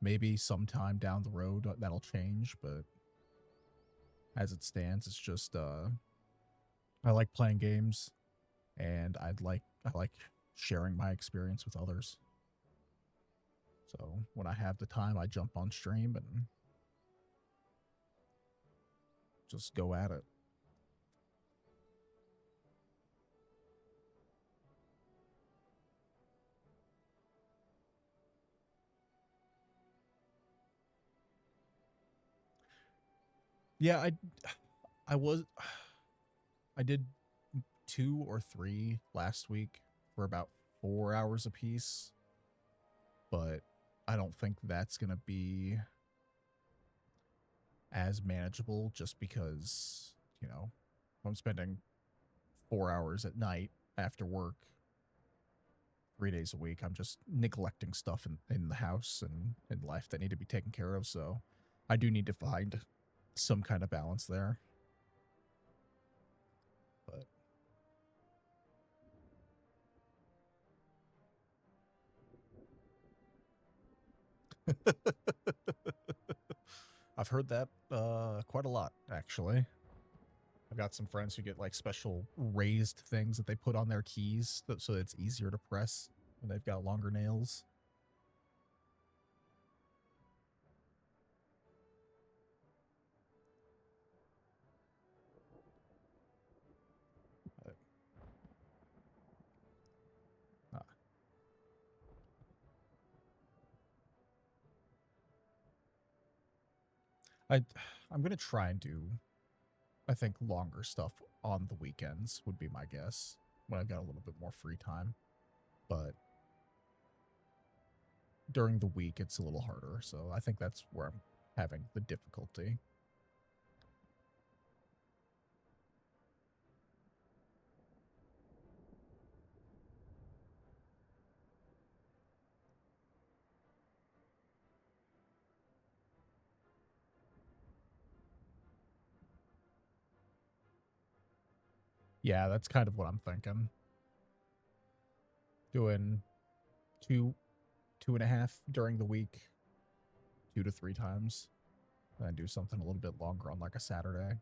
Maybe sometime down the road that'll change, but as it stands, it's just I like playing games, and I like sharing my experience with others. So when I have the time, I jump on stream and just go at it. Yeah, I did 2 or 3 last week for about 4 hours apiece, but I don't think that's gonna be as manageable, just because, you know, I'm spending 4 hours at night after work 3 days a week. I'm just neglecting stuff in the house and in life that need to be taken care of. So I do need to find some kind of balance there. But I've heard that quite a lot, actually. I've got some friends who get like special raised things that they put on their keys so it's easier to press when they've got longer nails. I'm gonna try and do, I think, longer stuff on the weekends would be my guess, when I've got a little bit more free time. But during the week, it's a little harder, so I think that's where I'm having the difficulty. Yeah, that's kind of what I'm thinking. Doing 2.5 during the week, 2 to 3 times, and then do something a little bit longer on like a Saturday.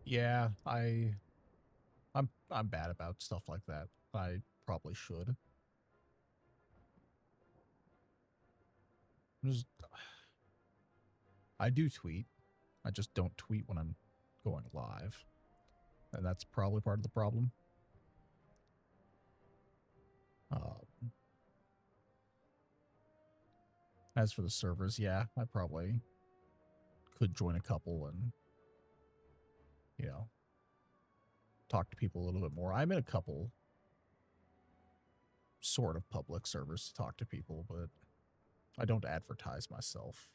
Yeah, I'm bad about stuff like that. I probably should. I do tweet. I just don't tweet when I'm going live. And that's probably part of the problem. As for the servers, yeah, I probably could join a couple and, you know, talk to people a little bit more. I'm in a couple sort of public servers to talk to people, but I don't advertise myself.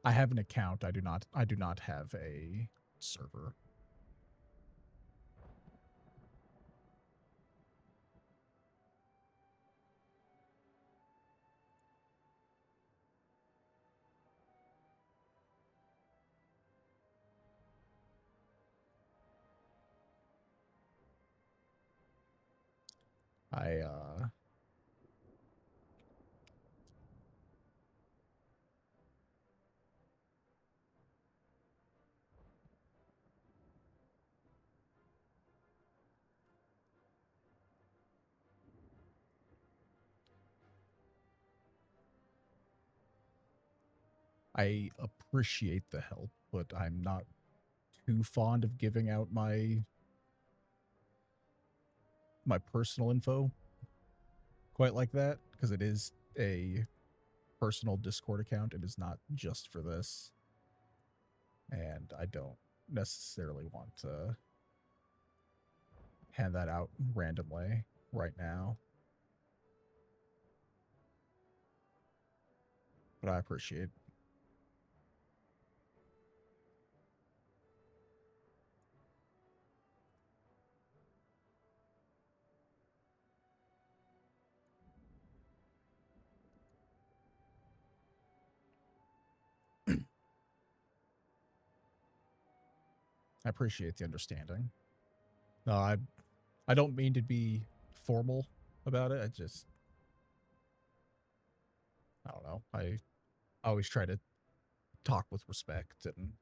I have an account. I do not have a server. I I appreciate the help, but I'm not too fond of giving out my personal info quite like that, because it is a personal Discord account. It is not just for this. And I don't necessarily want to hand that out randomly right now. But I appreciate. I appreciate the understanding. No, I don't mean to be formal about it. I don't know. I always try to talk with respect and,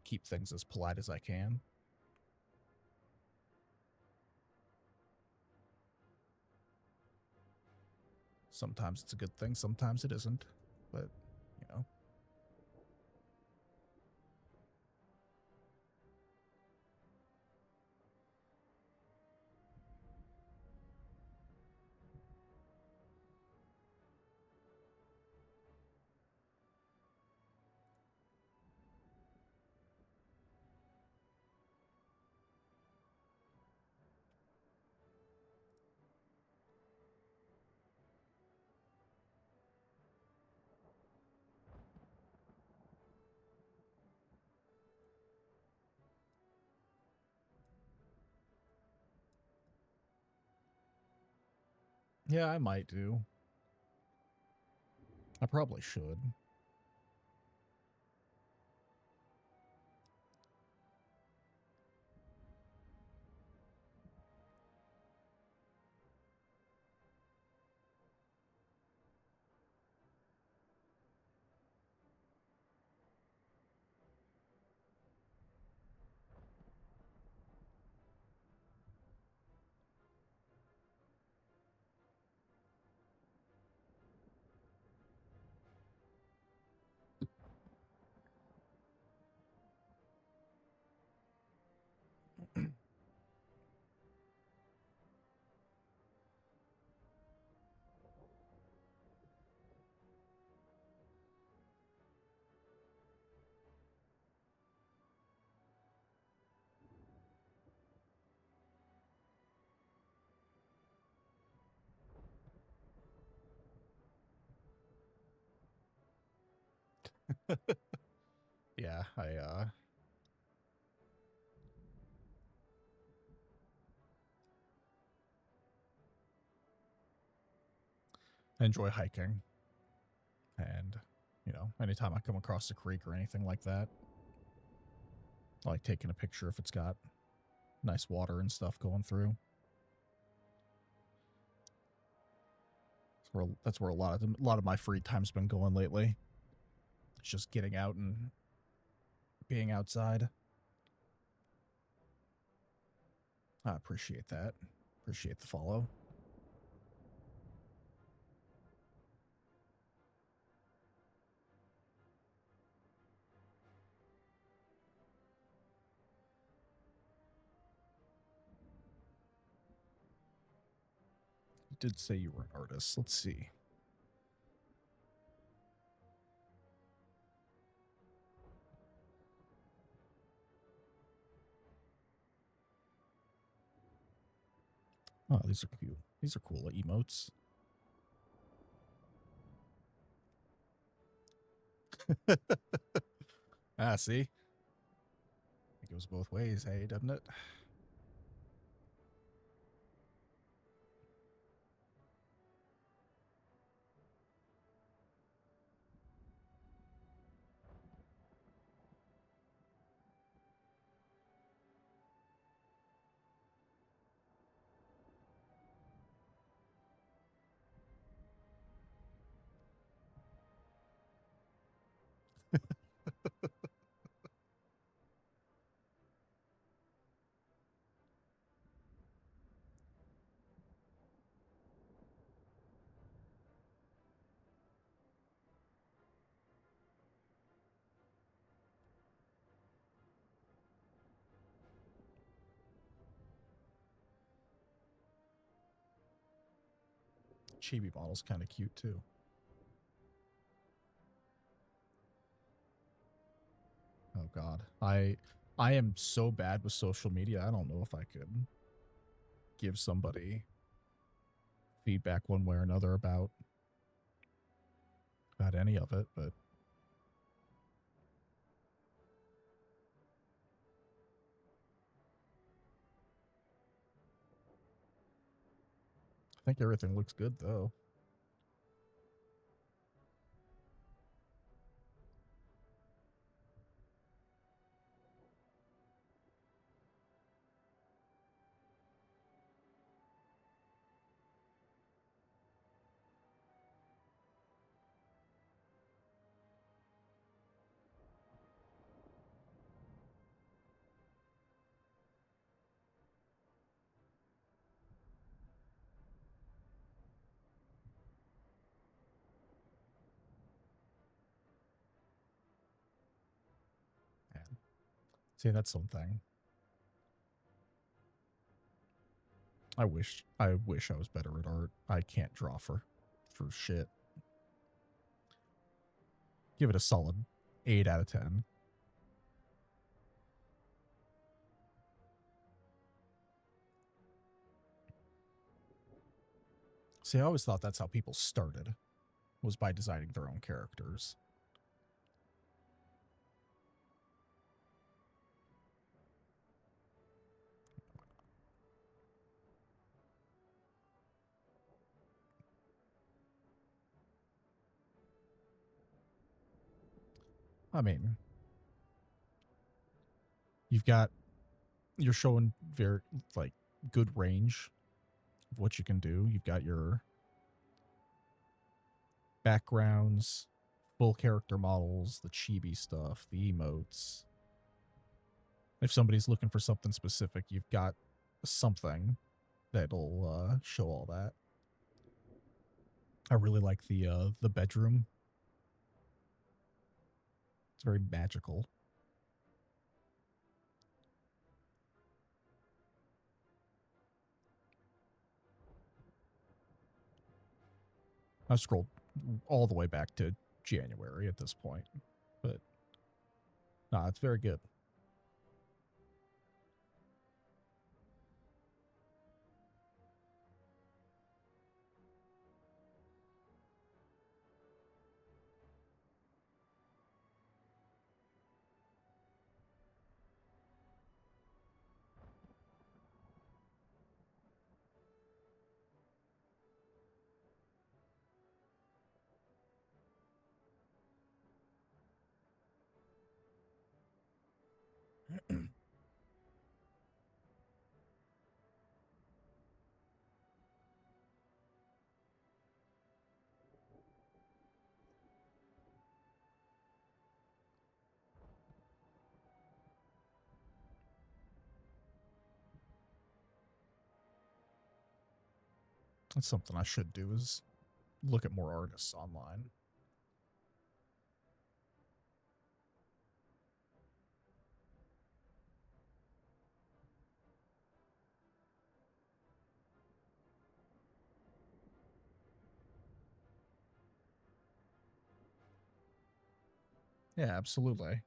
keep things as polite as I can. Sometimes it's a good thing, sometimes it isn't, but, yeah, I might do. I probably should. Yeah, I enjoy hiking. And, anytime I come across a creek or anything like that, I like taking a picture if it's got nice water and stuff going through. That's where a lot of my free time's been going lately. It's just getting out and being outside. I appreciate that. Appreciate the follow. You did say you were an artist. Let's see. Oh, these are cute. These are cool emotes. See? It goes both ways, hey, doesn't it? chibi model's kind of cute too. Oh god. I am so bad with social media. I don't know if I could give somebody feedback one way or another about any of it, but I think everything looks good though. Man. See, that's something. I wish I was better at art. I can't draw for shit. Give it a solid 8 out of 10. See, I always thought that's how people started, was by designing their own characters. I mean, you're showing very, like, good range of what you can do. You've got your backgrounds, full character models, the chibi stuff, the emotes. If somebody's looking for something specific, you've got something that'll show all that. I really like the bedroom. It's very magical. I've scrolled all the way back to January at this point, but nah, it's very good. That's something I should do, is look at more artists online. Yeah, absolutely.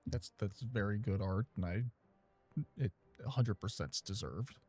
That's very good art, and it 100%'s deserved.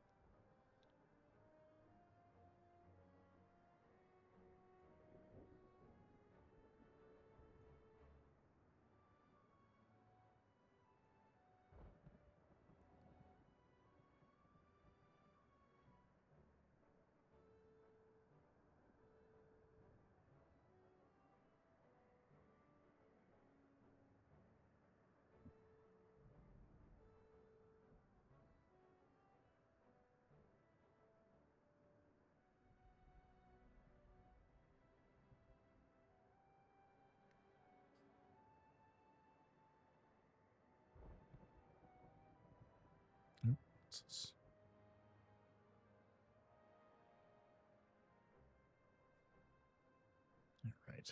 All right.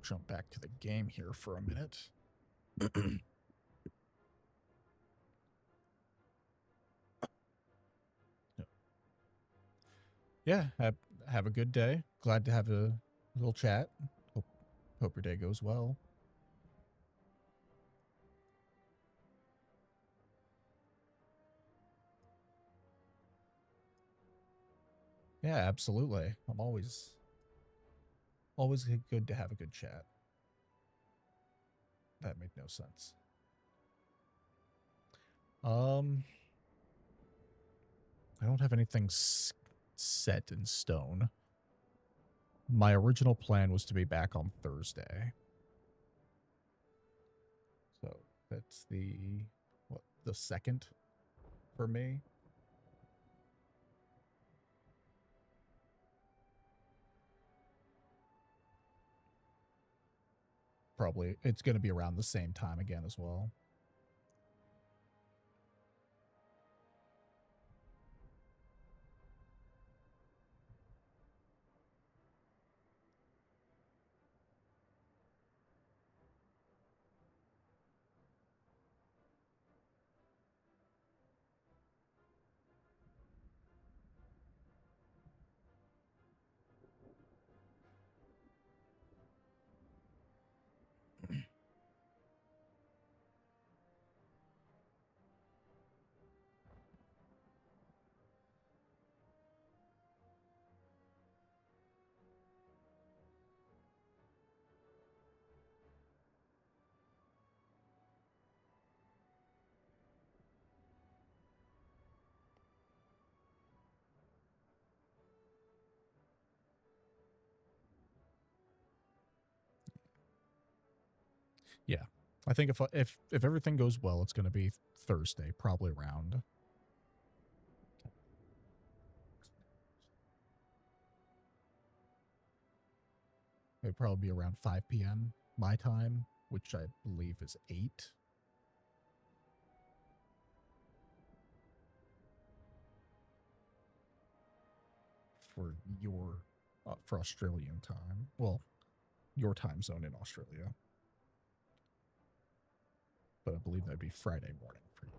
Jump back to the game here for a minute. Yeah, have a good day. Glad to have a little chat. Hope your day goes well. Yeah, absolutely. I'm always good to have a good chat. That made no sense. I don't have anything set in stone. My original plan was to be back on Thursday. So that's the 2nd for me. Probably it's going to be around the same time again as well. Yeah. I think if everything goes well, it's going to be Thursday, probably around. It'd probably be around 5 p.m. my time, which I believe is 8. For Australian time. Well, your time zone in Australia. But I believe that'd be Friday morning for you.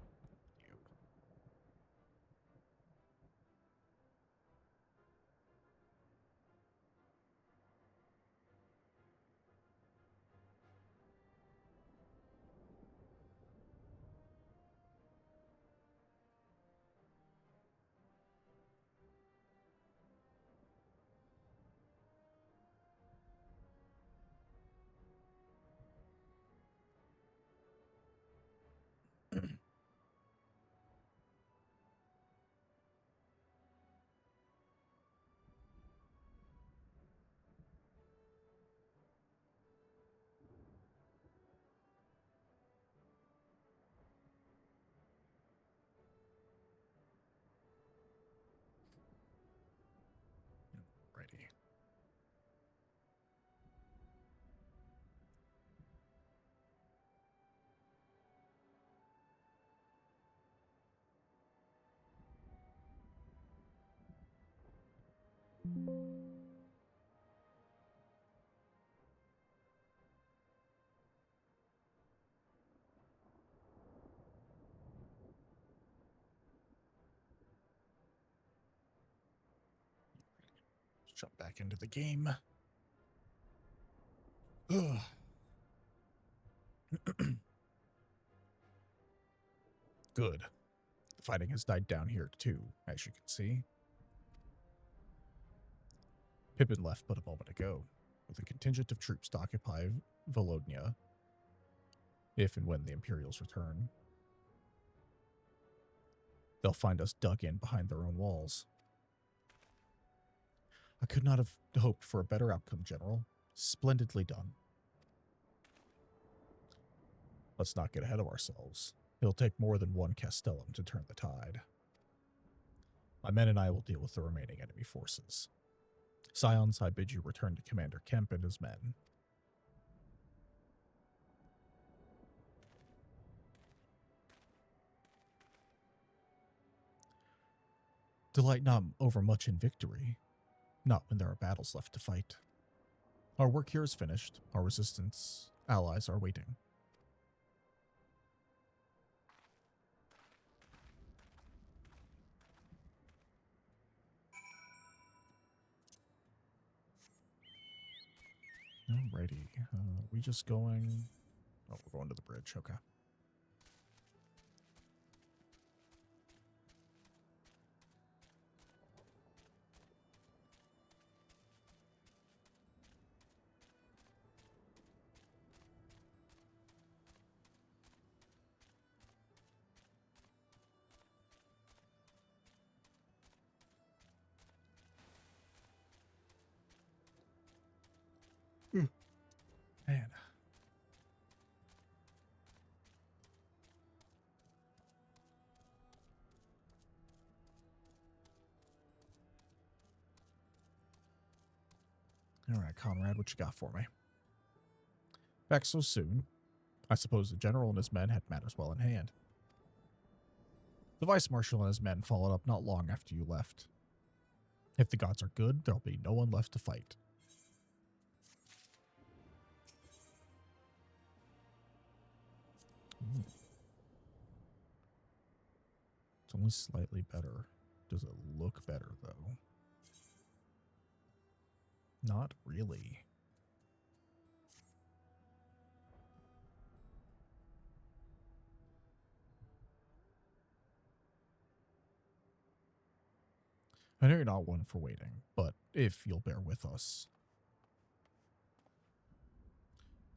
Righty. Let's jump back into the game. Good. The fighting has died down here too, as you can see. Pippin left but a moment ago, with a contingent of troops to occupy Volodnia, if and when the Imperials return. They'll find us dug in behind their own walls. I could not have hoped for a better outcome, General. Splendidly done. Let's not get ahead of ourselves. It'll take more than one Castellum to turn the tide. My men and I will deal with the remaining enemy forces. Scions, I bid you return to Commander Kemp and his men. Delight not overmuch in victory, not when there are battles left to fight. Our work here is finished. Our resistance allies are waiting. Alrighty. We just going... Oh, we're going to the bridge. Okay. Man. All right, Conrad, what you got for me? Back so soon? I suppose the general and his men had matters well in hand. The vice marshal and his men followed up not long after you left. If the gods are good, there'll be no one left to fight. Ooh. It's only slightly better. Does it look better, though? Not really. I know you're not one for waiting, but if you'll bear with us.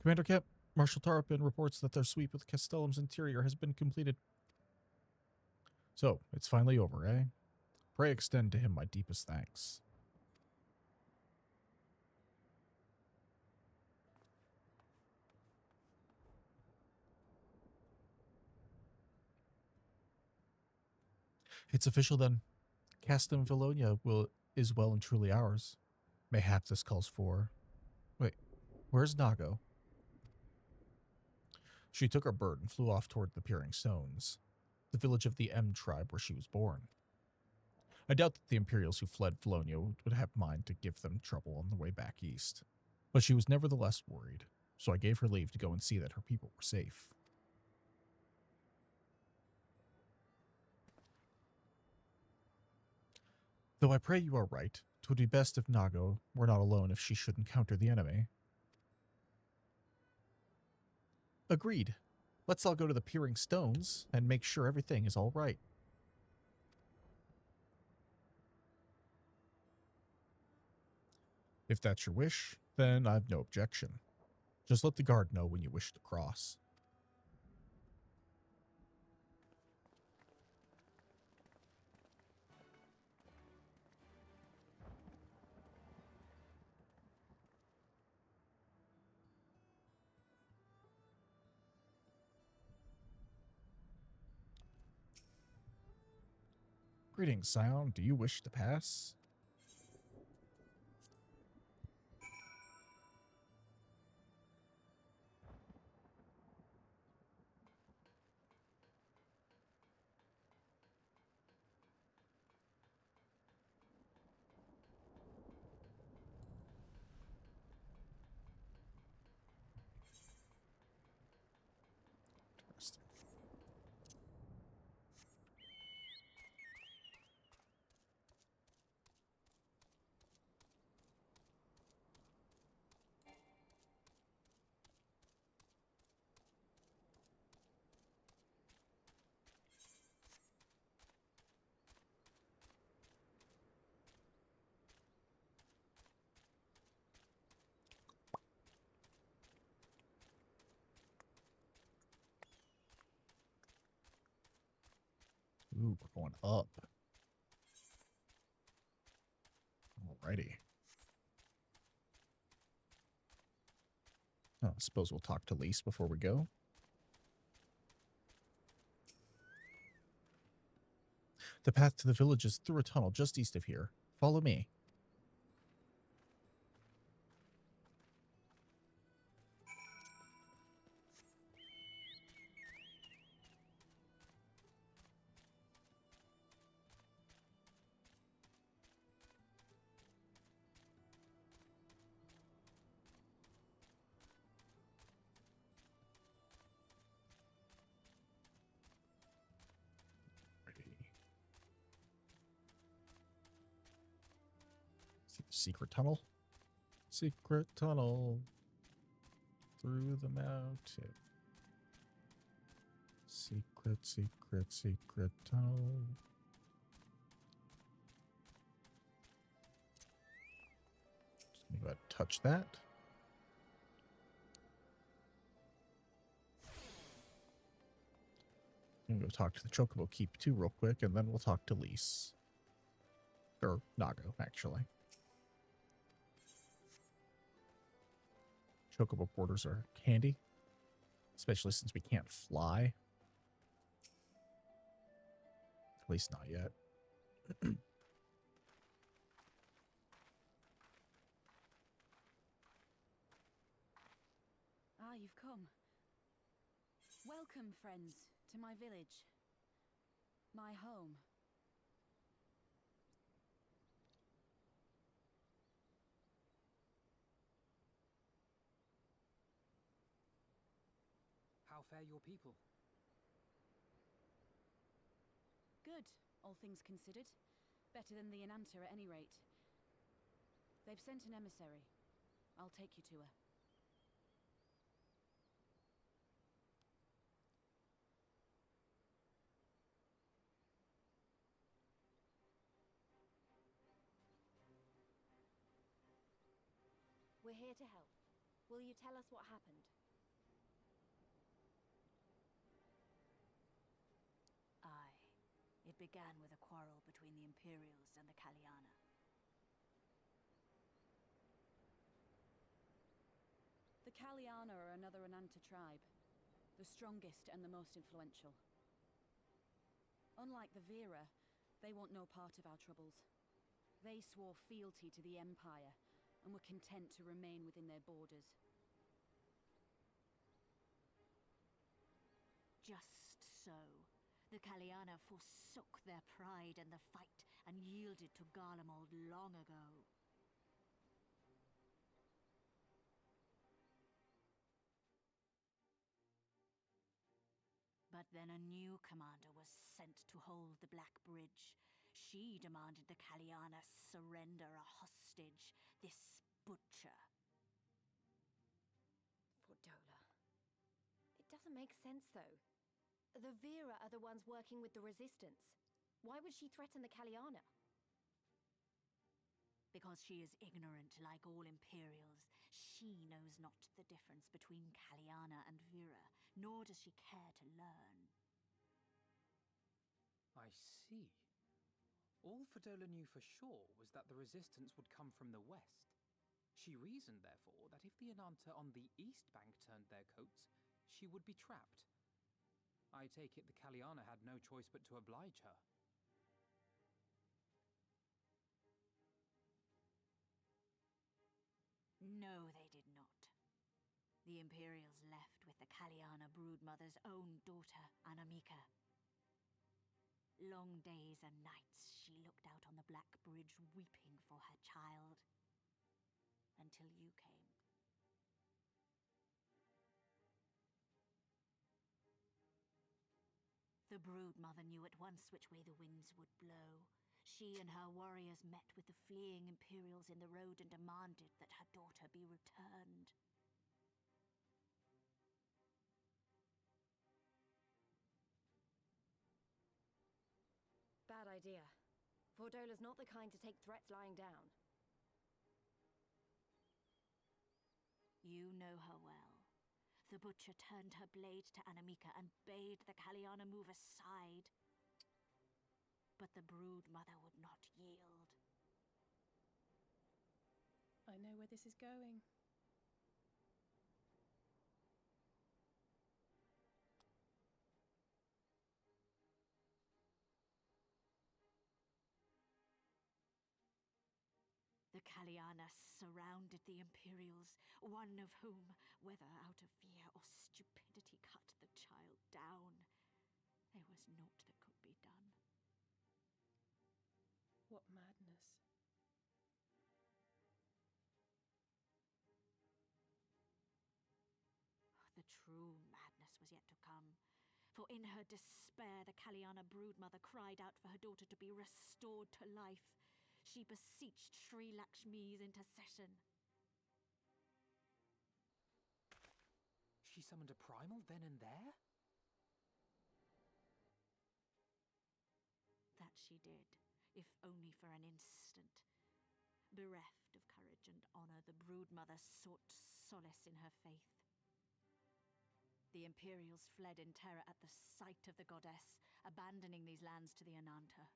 Commander Kemp, Marshal Tarpin reports that their sweep of the Castellum's interior has been completed. So, it's finally over, eh? Pray extend to him my deepest thanks. It's official then. Castum Valonia is well and truly ours. Mayhap this calls for... Wait, where's Nago? She took her bird and flew off toward the Peering Stones, the village of the M tribe where she was born. I doubt that the Imperials who fled Valonia would have mind to give them trouble on the way back east, but she was nevertheless worried, so I gave her leave to go and see that her people were safe. Though I pray you are right, 'twould be best if Nago were not alone if she should encounter the enemy. Agreed. Let's all go to the Peering Stones and make sure everything is all right. If that's your wish, then I've no objection. Just let the guard know when you wish to cross. Greetings, Scion. Do you wish to pass? Interesting. Ooh, we're going up. Alrighty. Oh, I suppose we'll talk to Lise before we go. The path to the village is through a tunnel just east of here. Follow me. Secret tunnel? Secret tunnel. through the mountain. Secret, secret, secret tunnel. Just gonna go ahead and touch that. I'm gonna go talk to the Chocobo Keep too real quick, and then we'll talk to Lise. Or Nago, actually. Chocobo porters are handy, especially since we can't fly. At least not yet. Ah, you've come. Welcome, friends, to my village. My home. How fare your people? Good, all things considered. Better than the Ananta at any rate. They've sent an emissary. I'll take you to her. We're here to help. Will you tell us what happened? Aye. It began with a quarrel between the Imperials and the Kaliana. The Kaliana are another Ananta tribe. The strongest and the most influential. Unlike the Vera, they want no part of our troubles. They swore fealty to the Empire, and were content to remain within their borders. Just so. The Kaliana forsook their pride in the fight and yielded to Garlemald long ago. But then a new commander was sent to hold the Black Bridge. She demanded the Kaliana surrender a hostage, this butcher. Fordola. It doesn't make sense, though. The Vera are the ones working with the Resistance. Why would she threaten the Kaliana? Because she is ignorant like all Imperials. She knows not the difference between Kaliana and Vera, nor does she care to learn. I see. All Fordola knew for sure was that the resistance would come from the west. She reasoned, therefore, that if the Ananta on the east bank turned their coats, she would be trapped. I take it the Kaliana had no choice but to oblige her. No, they did not. The Imperials left with the Kaliana broodmother's own daughter, Anamika. Long days and nights she looked out on the Black Bridge weeping for her child. Until you came. The broodmother knew at once which way the winds would blow. She and her warriors met with the fleeing Imperials in the road and demanded that her daughter be returned. Bad idea. Fordola's not the kind to take threats lying down. You know her well. The butcher turned her blade to Anamika and bade the Kaliana move aside. But the broodmother would not yield. I know where this is going. The Kaliana surrounded the Imperials, one of whom, whether out of fear or stupidity, cut the child down. There was naught that could be done. What madness. The true madness was yet to come. For in her despair, the Kaliana broodmother cried out for her daughter to be restored to life. She beseeched Sri Lakshmi's intercession. She summoned a primal then and there? That she did, if only for an instant. Bereft of courage and honor, the broodmother sought solace in her faith. The Imperials fled in terror at the sight of the goddess, abandoning these lands to the Ananta.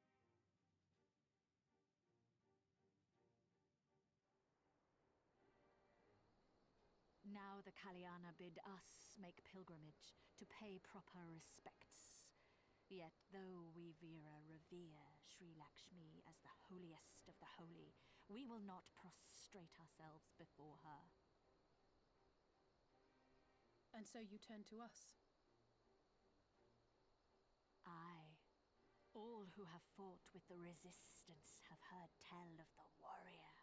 Now the Kalyana bid us make pilgrimage to pay proper respects. Yet though we Veera revere Sri Lakshmi as the holiest of the holy, we will not prostrate ourselves before her. And so you turn to us? Aye. All who have fought with the resistance have heard tell of the warrior,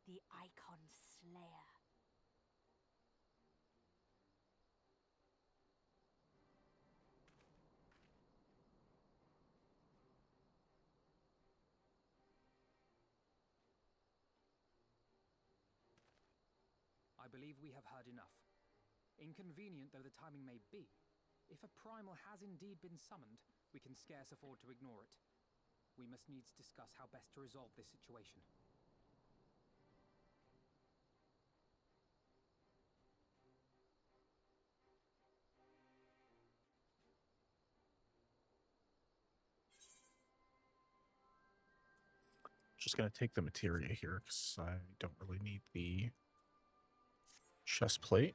the Icon Slayer. I believe we have heard enough. Inconvenient though the timing may be, if a primal has indeed been summoned, we can scarce afford to ignore it. We must needs discuss how best to resolve this situation. Just gonna take the materia here because I don't really need the chest plate.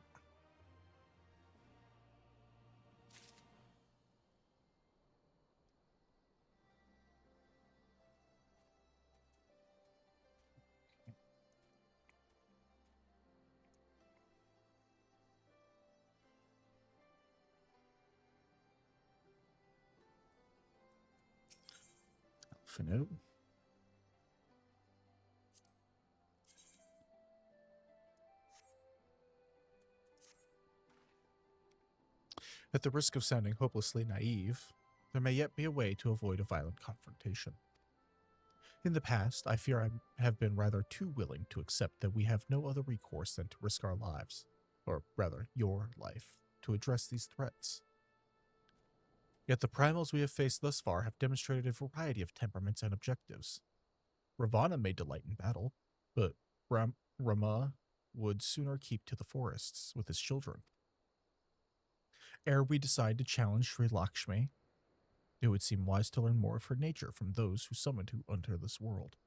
Alpha. At the risk of sounding hopelessly naive, there may yet be a way to avoid a violent confrontation. In the past, I fear I have been rather too willing to accept that we have no other recourse than to risk our lives, or rather, your life, to address these threats. Yet the primals we have faced thus far have demonstrated a variety of temperaments and objectives. Ravana may delight in battle, but Rama would sooner keep to the forests with his children. Ere we decide to challenge Sri Lakshmi, it would seem wise to learn more of her nature from those who summoned her unto this world.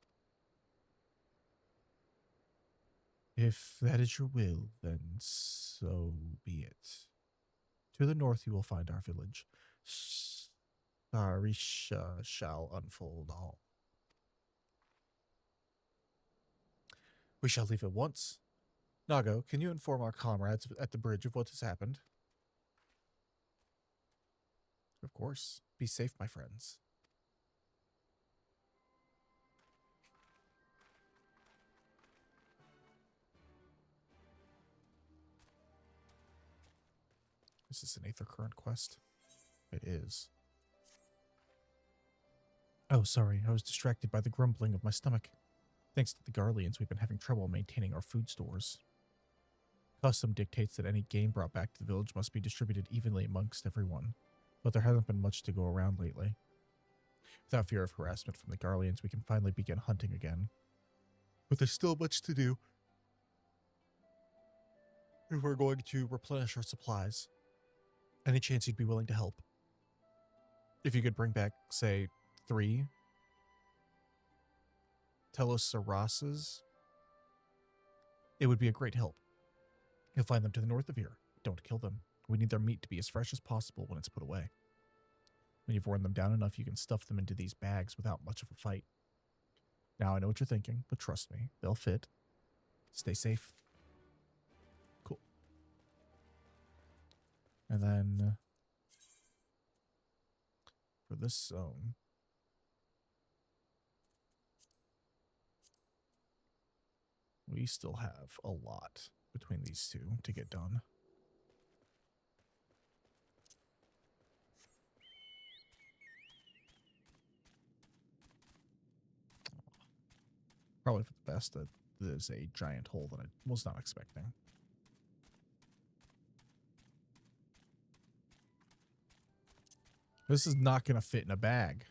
If that is your will, then so be it. To the north you will find our village. Sarisha shall unfold all. We shall leave at once. Nago, can you inform our comrades at the bridge of what has happened? Of course. Be safe, my friends. Is this an Aether Current quest? It is. Oh, sorry. I was distracted by the grumbling of my stomach. Thanks to the Garleans, we've been having trouble maintaining our food stores. Custom dictates that any game brought back to the village must be distributed evenly amongst everyone, but there hasn't been much to go around lately. Without fear of harassment from the Garleans, we can finally begin hunting again. But there's still much to do if we're going to replenish our supplies. Any chance you'd be willing to help? If you could bring back, say, 3 Telosarasas, it would be a great help. You'll find them to the north of here. Don't kill them. We need their meat to be as fresh as possible when it's put away. When you've worn them down enough, you can stuff them into these bags without much of a fight. Now, I know what you're thinking, but trust me, they'll fit. Stay safe. Cool. And then for this zone, we still have a lot between these two to get done. Probably for the best that there's a giant hole that I was not expecting. This is not going to fit in a bag.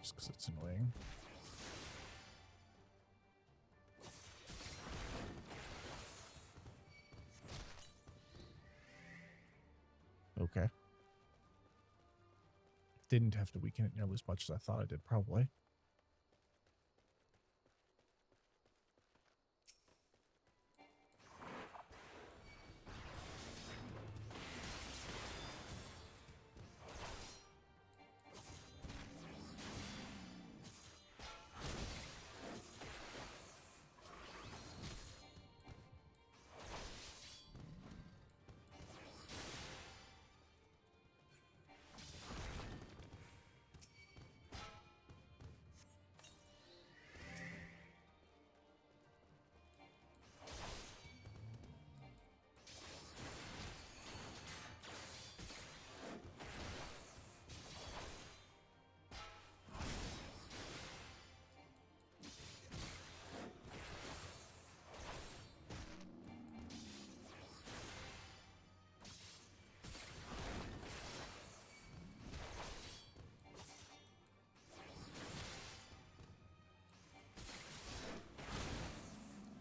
Just because it's annoying. Okay. Didn't have to weaken it nearly as much as I thought I did, probably.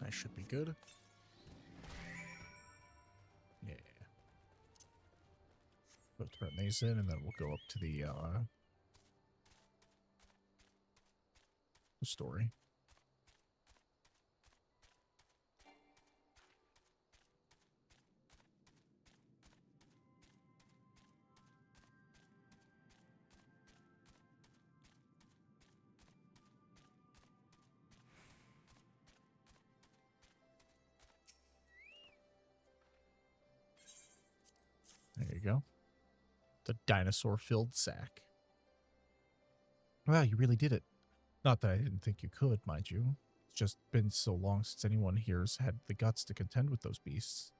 I should be good. Yeah. We'll turn these in, and then we'll go up to the story. There you go. The dinosaur-filled sack. Wow, you really did it. Not that I didn't think you could, mind you. It's just been so long since anyone here's had the guts to contend with those beasts.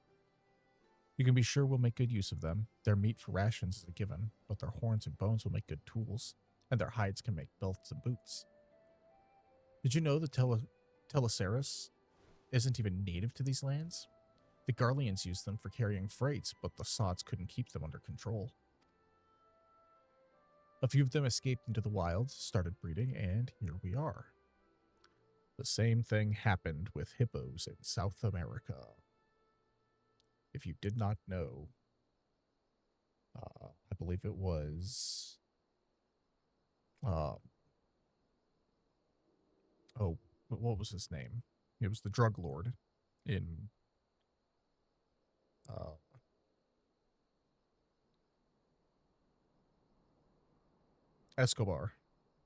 You can be sure we'll make good use of them. Their meat for rations is a given, but their horns and bones will make good tools, and their hides can make belts and boots. Did you know the Telesaurus isn't even native to these lands? The Garleans used them for carrying freights, but the sods couldn't keep them under control. A few of them escaped into the wilds, started breeding, and here we are. The same thing happened with hippos in South America. If you did not know, I believe it was... oh, what was his name? It was the drug lord in... Escobar.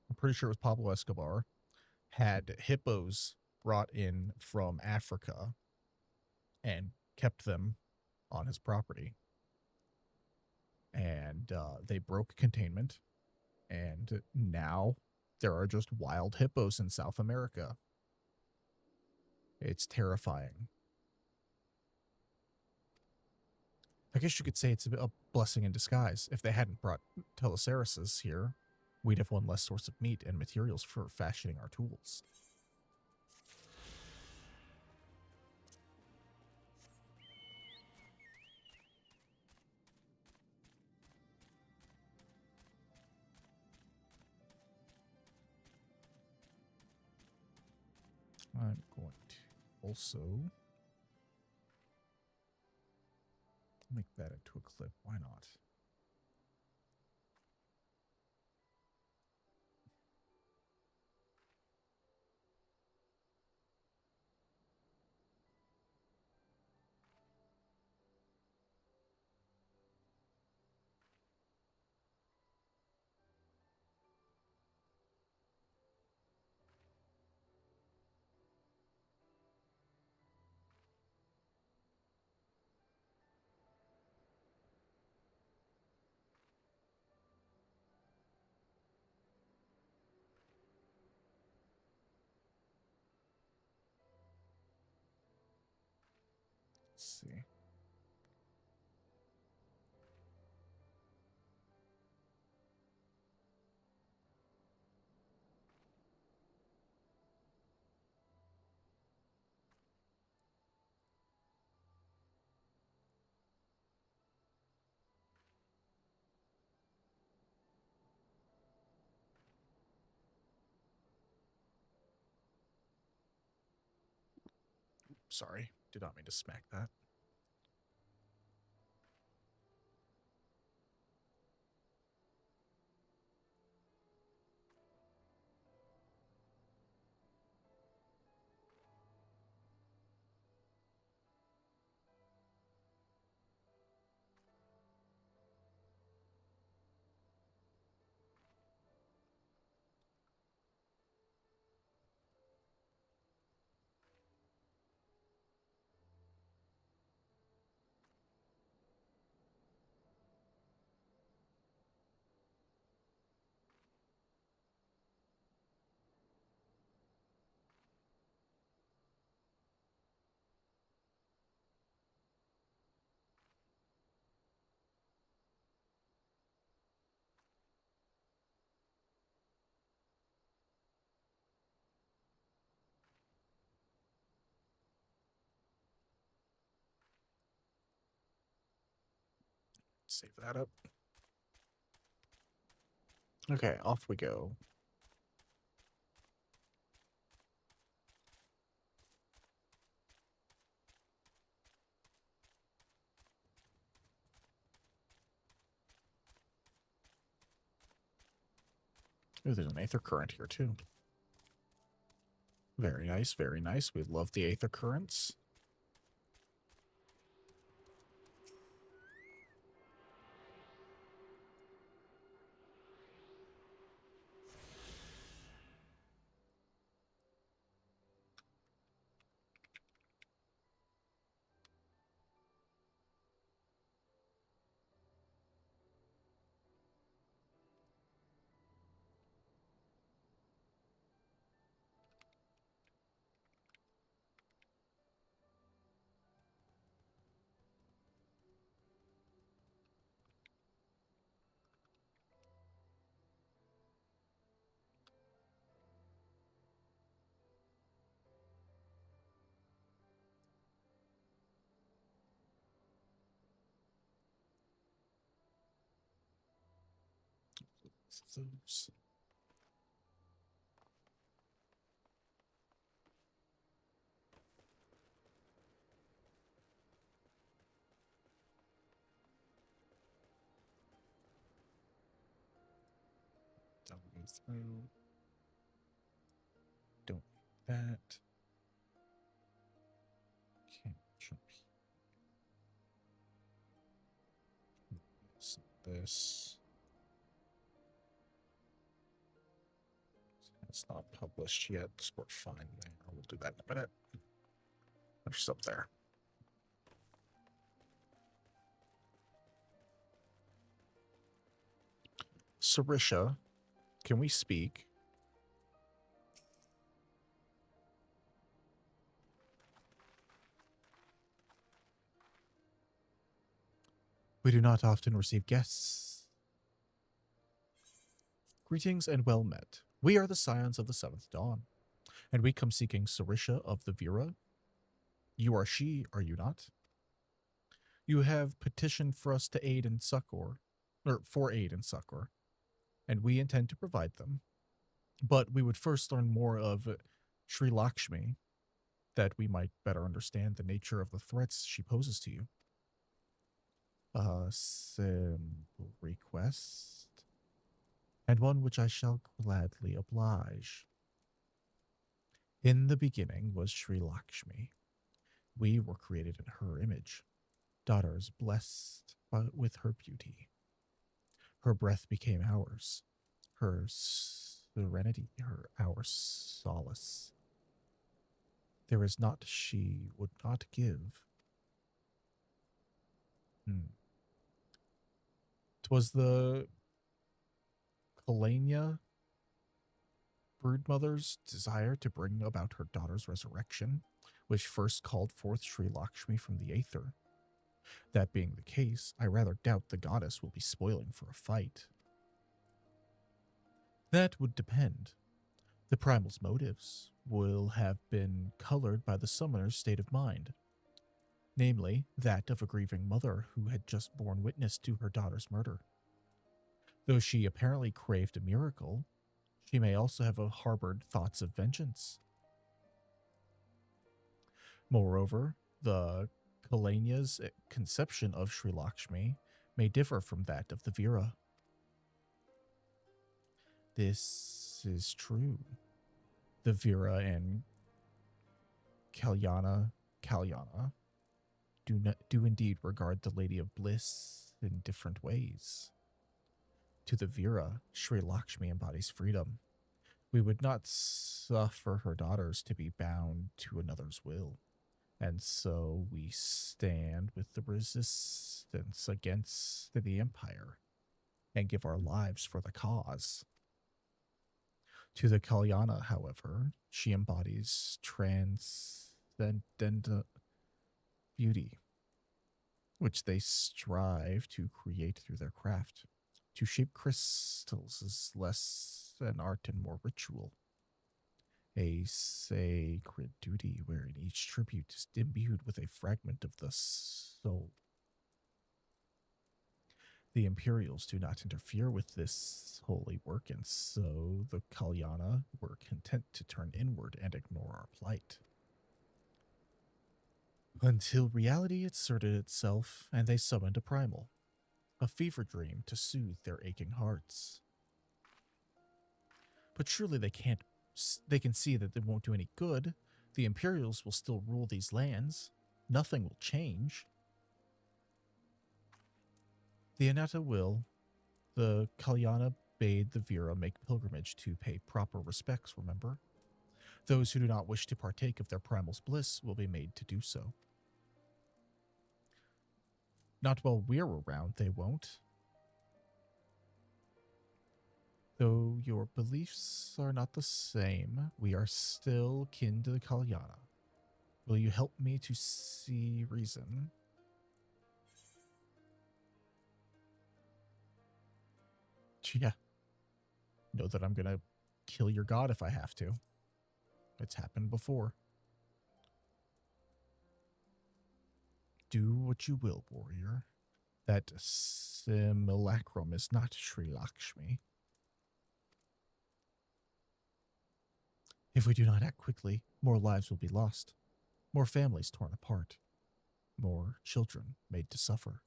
I'm pretty sure it was Pablo Escobar. Had hippos brought in from Africa and kept them on his property. And they broke containment. And now there are just wild hippos in South America. It's terrifying. I guess you could say it's a blessing in disguise. If they hadn't brought Telosauruses here, we'd have one less source of meat and materials for fashioning our tools. I'm going to also make that into a clip. Why not? Let's see. Sorry, did not mean to smack that. Save that up. Okay, off we go. Ooh, there's an Aether Current here too. Very nice, very nice. We love the Aether Currents. Those. Don't go through. Don't need that. Can't jump this. It's not published yet, so we're fine there. We'll do that in a minute. There's up there. Sarisha, can we speak? We do not often receive guests. Greetings and well met. We are the Scions of the Seventh Dawn, and we come seeking Sarisha of the Vera. You are she, are you not? You have petitioned for us to aid and succor, or for aid and succor, and we intend to provide them. But we would first learn more of Sri Lakshmi, that we might better understand the nature of the threats she poses to you. Simple request, and one which I shall gladly oblige. In the beginning was Sri Lakshmi. We were created in her image, daughters blessed with her beauty. Her breath became ours, her serenity, our solace. There is naught she would not give. 'Twas the Kalenia broodmother's desire to bring about her daughter's resurrection, which first called forth Sri Lakshmi from the Aether. That being the case, I rather doubt the goddess will be spoiling for a fight. That would depend. The primal's motives will have been colored by the summoner's state of mind, namely that of a grieving mother who had just borne witness to her daughter's murder. Though she apparently craved a miracle, she may also have harbored thoughts of vengeance. Moreover, the Kalanya's conception of Sri Lakshmi may differ from that of the Vira. This is true. The Vira and Kalyana do indeed regard the Lady of Bliss in different ways. To the Vira, Sri Lakshmi embodies freedom. We would not suffer her daughters to be bound to another's will, and so we stand with the resistance against the Empire and give our lives for the cause. To the Kalyana, however, she embodies transcendent beauty, which they strive to create through their craft. To shape crystals is less an art and more ritual, a sacred duty wherein each tribute is imbued with a fragment of the soul. The Imperials do not interfere with this holy work, and so the Kalyana were content to turn inward and ignore our plight. Until reality asserted itself and they summoned a primal, a fever dream to soothe their aching hearts. But surely they can see that it won't do any good. The Imperials will still rule these lands. Nothing will change. The Anata will. The Kalyana bade the Vira make pilgrimage to pay proper respects, remember? Those who do not wish to partake of their primal's bliss will be made to do so. Not while we're around, they won't. Though your beliefs are not the same, we are still kin to the Kalyana. Will you help me to see reason? Yeah. Know that I'm gonna kill your god if I have to. It's happened before. Do what you will, warrior. That simulacrum is not Sri Lakshmi. If we do not act quickly, more lives will be lost, more families torn apart, more children made to suffer.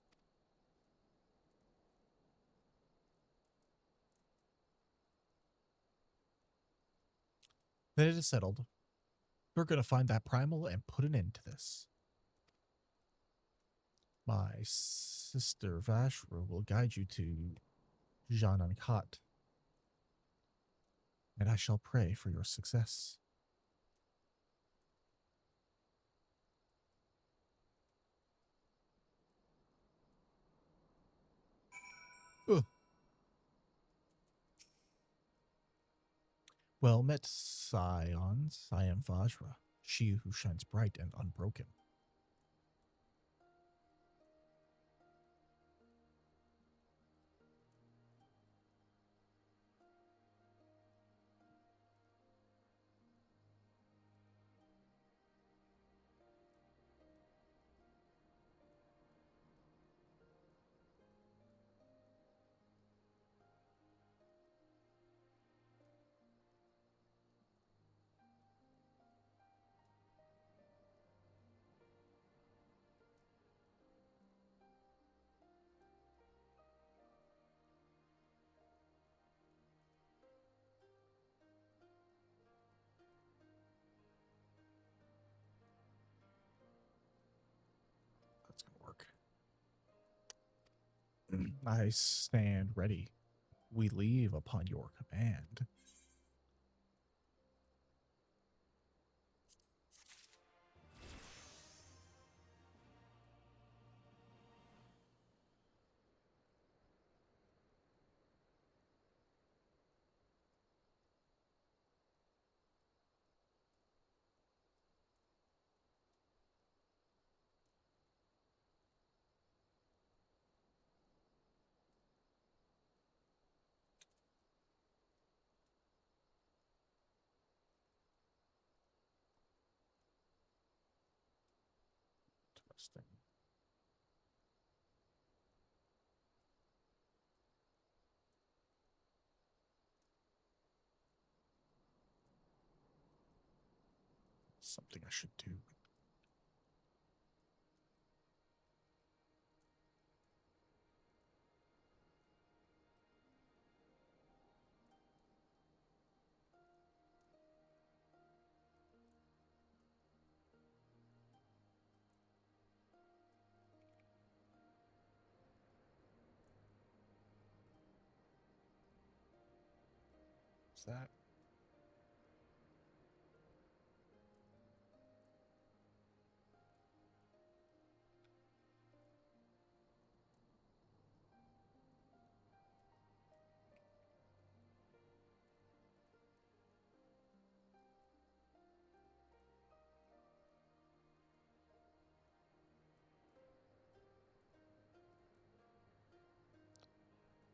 Then it is settled. We're going to find that primal and put an end to this. My sister Vashra will guide you to Janankat, and I shall pray for your success. Ugh. Well met, Scions. I am Vajra, she who shines bright and unbroken. That's going to work. I stand ready. We leave upon your command. Interesting. Something I should do. Is that?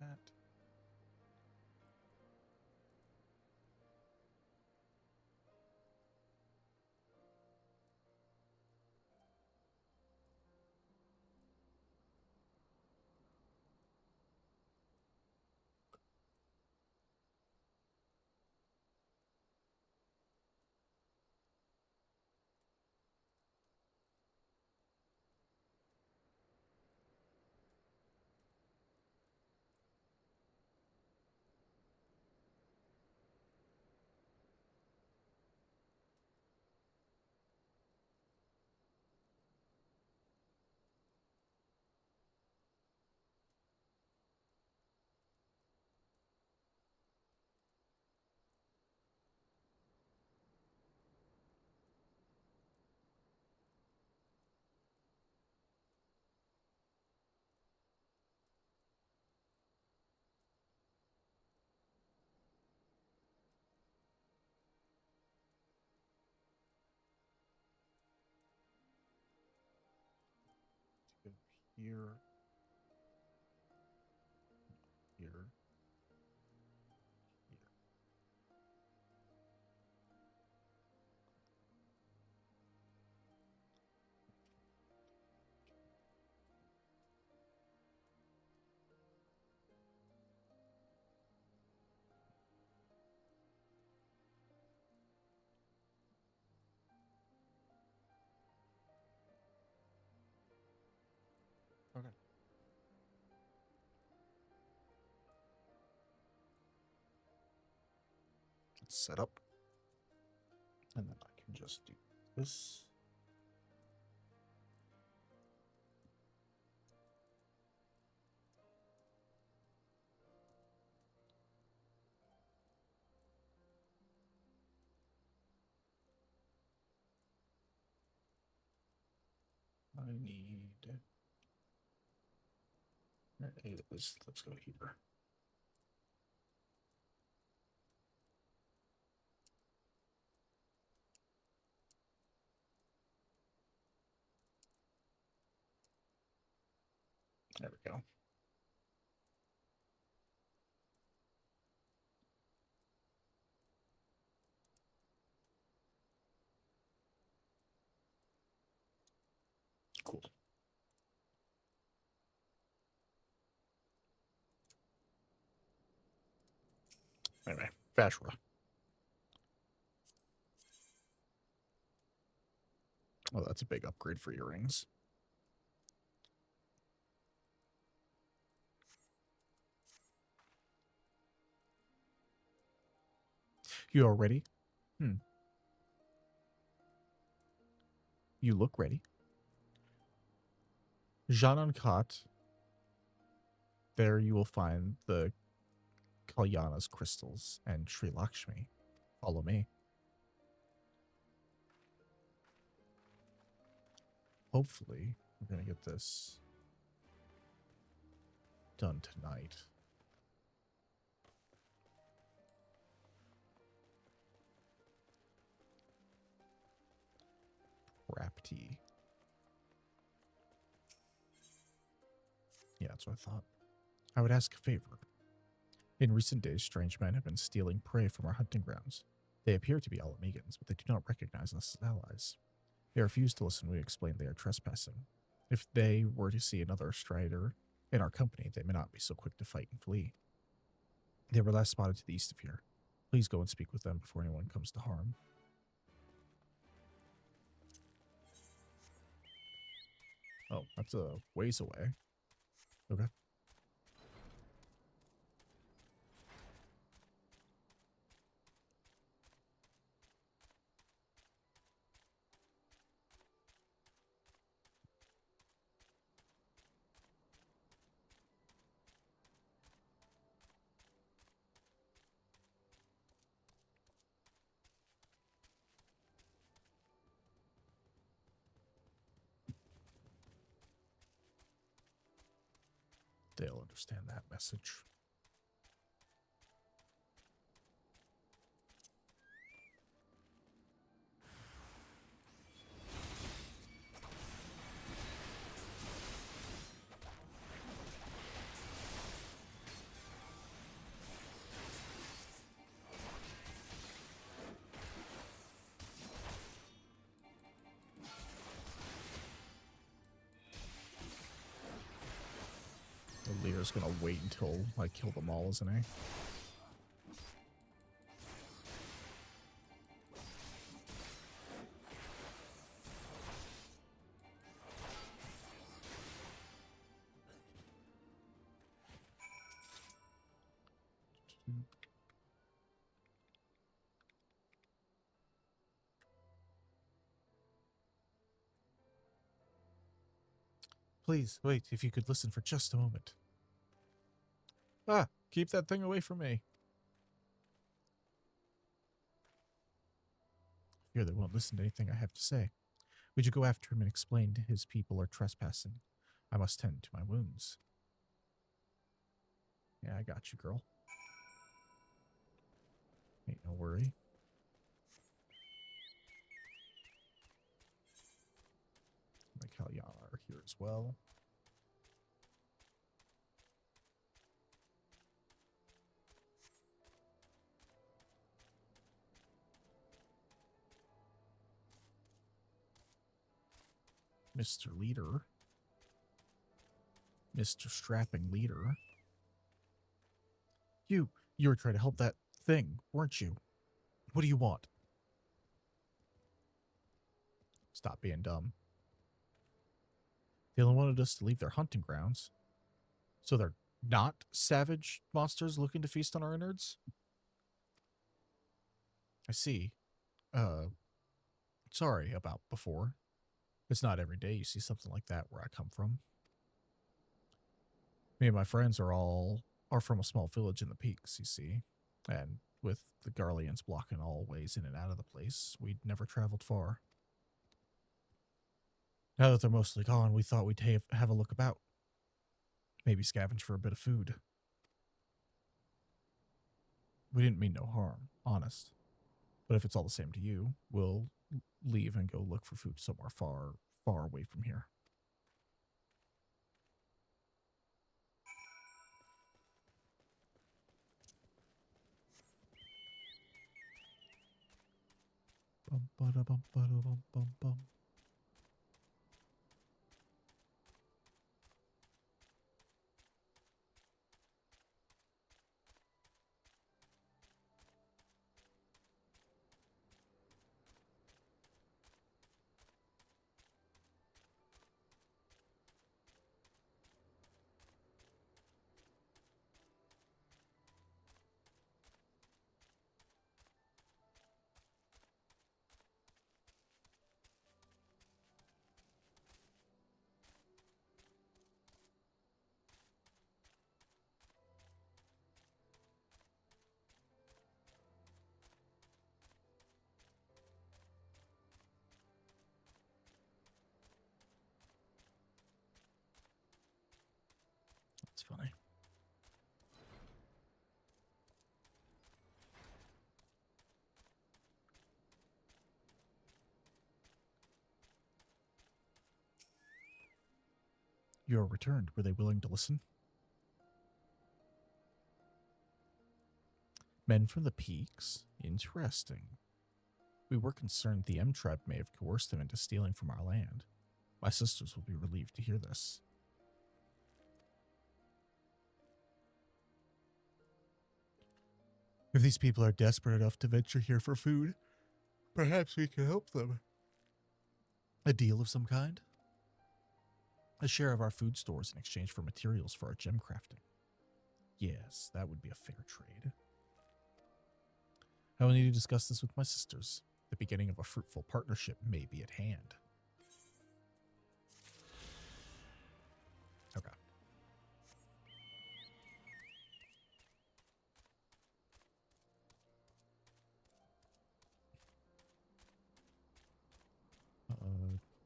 That. Go here. Here. Here. Okay. Let's set up. And then I can just do this. I need let's go here. There we go. Cool. Anyway, Vashra. Oh, that's a big upgrade for earrings. You all ready? You look ready. Janankat. There you will find the Kalyana's crystals and Sri Lakshmi. Follow me. Hopefully, we're going to get this done tonight. Rapti. Yeah, that's what I thought. I would ask a favor. In recent days, strange men have been stealing prey from our hunting grounds. They appear to be Alamegans, but they do not recognize us as allies. They refused to listen when we explained they are trespassing. If they were to see another strider in our company, they may not be so quick to fight and flee. They were last spotted to the east of here. Please go and speak with them before anyone comes to harm. Oh, that's a ways away. Okay. They'll understand that message. The leader's gonna wait until I kill them all, isn't he? Please, wait, if you could listen for just a moment. Ah, keep that thing away from me. Fear they won't listen to anything I have to say. Would you go after him and explain his people are trespassing? I must tend to my wounds. Yeah, I got you, girl. Ain't no worry. Like how y'all are here as well. Mr. Leader. Mr. Strapping Leader. You were trying to help that thing, weren't you? What do you want? Stop being dumb. They only wanted us to leave their hunting grounds. So they're not savage monsters looking to feast on our innards? I see. Sorry about before. It's not every day you see something like that where I come from. Me and my friends are from a small village in the peaks, you see. And with the Garleans blocking all ways in and out of the place, we'd never traveled far. Now that they're mostly gone, we thought we'd have a look about. Maybe scavenge for a bit of food. We didn't mean no harm, honest. But if it's all the same to you, we'll leave and go look for food somewhere far, far away from here. Bum, ba-da, bum, ba-da, bum, bum, bum. That's funny. You are returned. Were they willing to listen? Men from the peaks? Interesting. We were concerned the M tribe may have coerced him into stealing from our land. My sisters will be relieved to hear this. If these people are desperate enough to venture here for food, perhaps we can help them. A deal of some kind? A share of our food stores in exchange for materials for our gem crafting. Yes, that would be a fair trade. I will need to discuss this with my sisters. The beginning of a fruitful partnership may be at hand. Okay.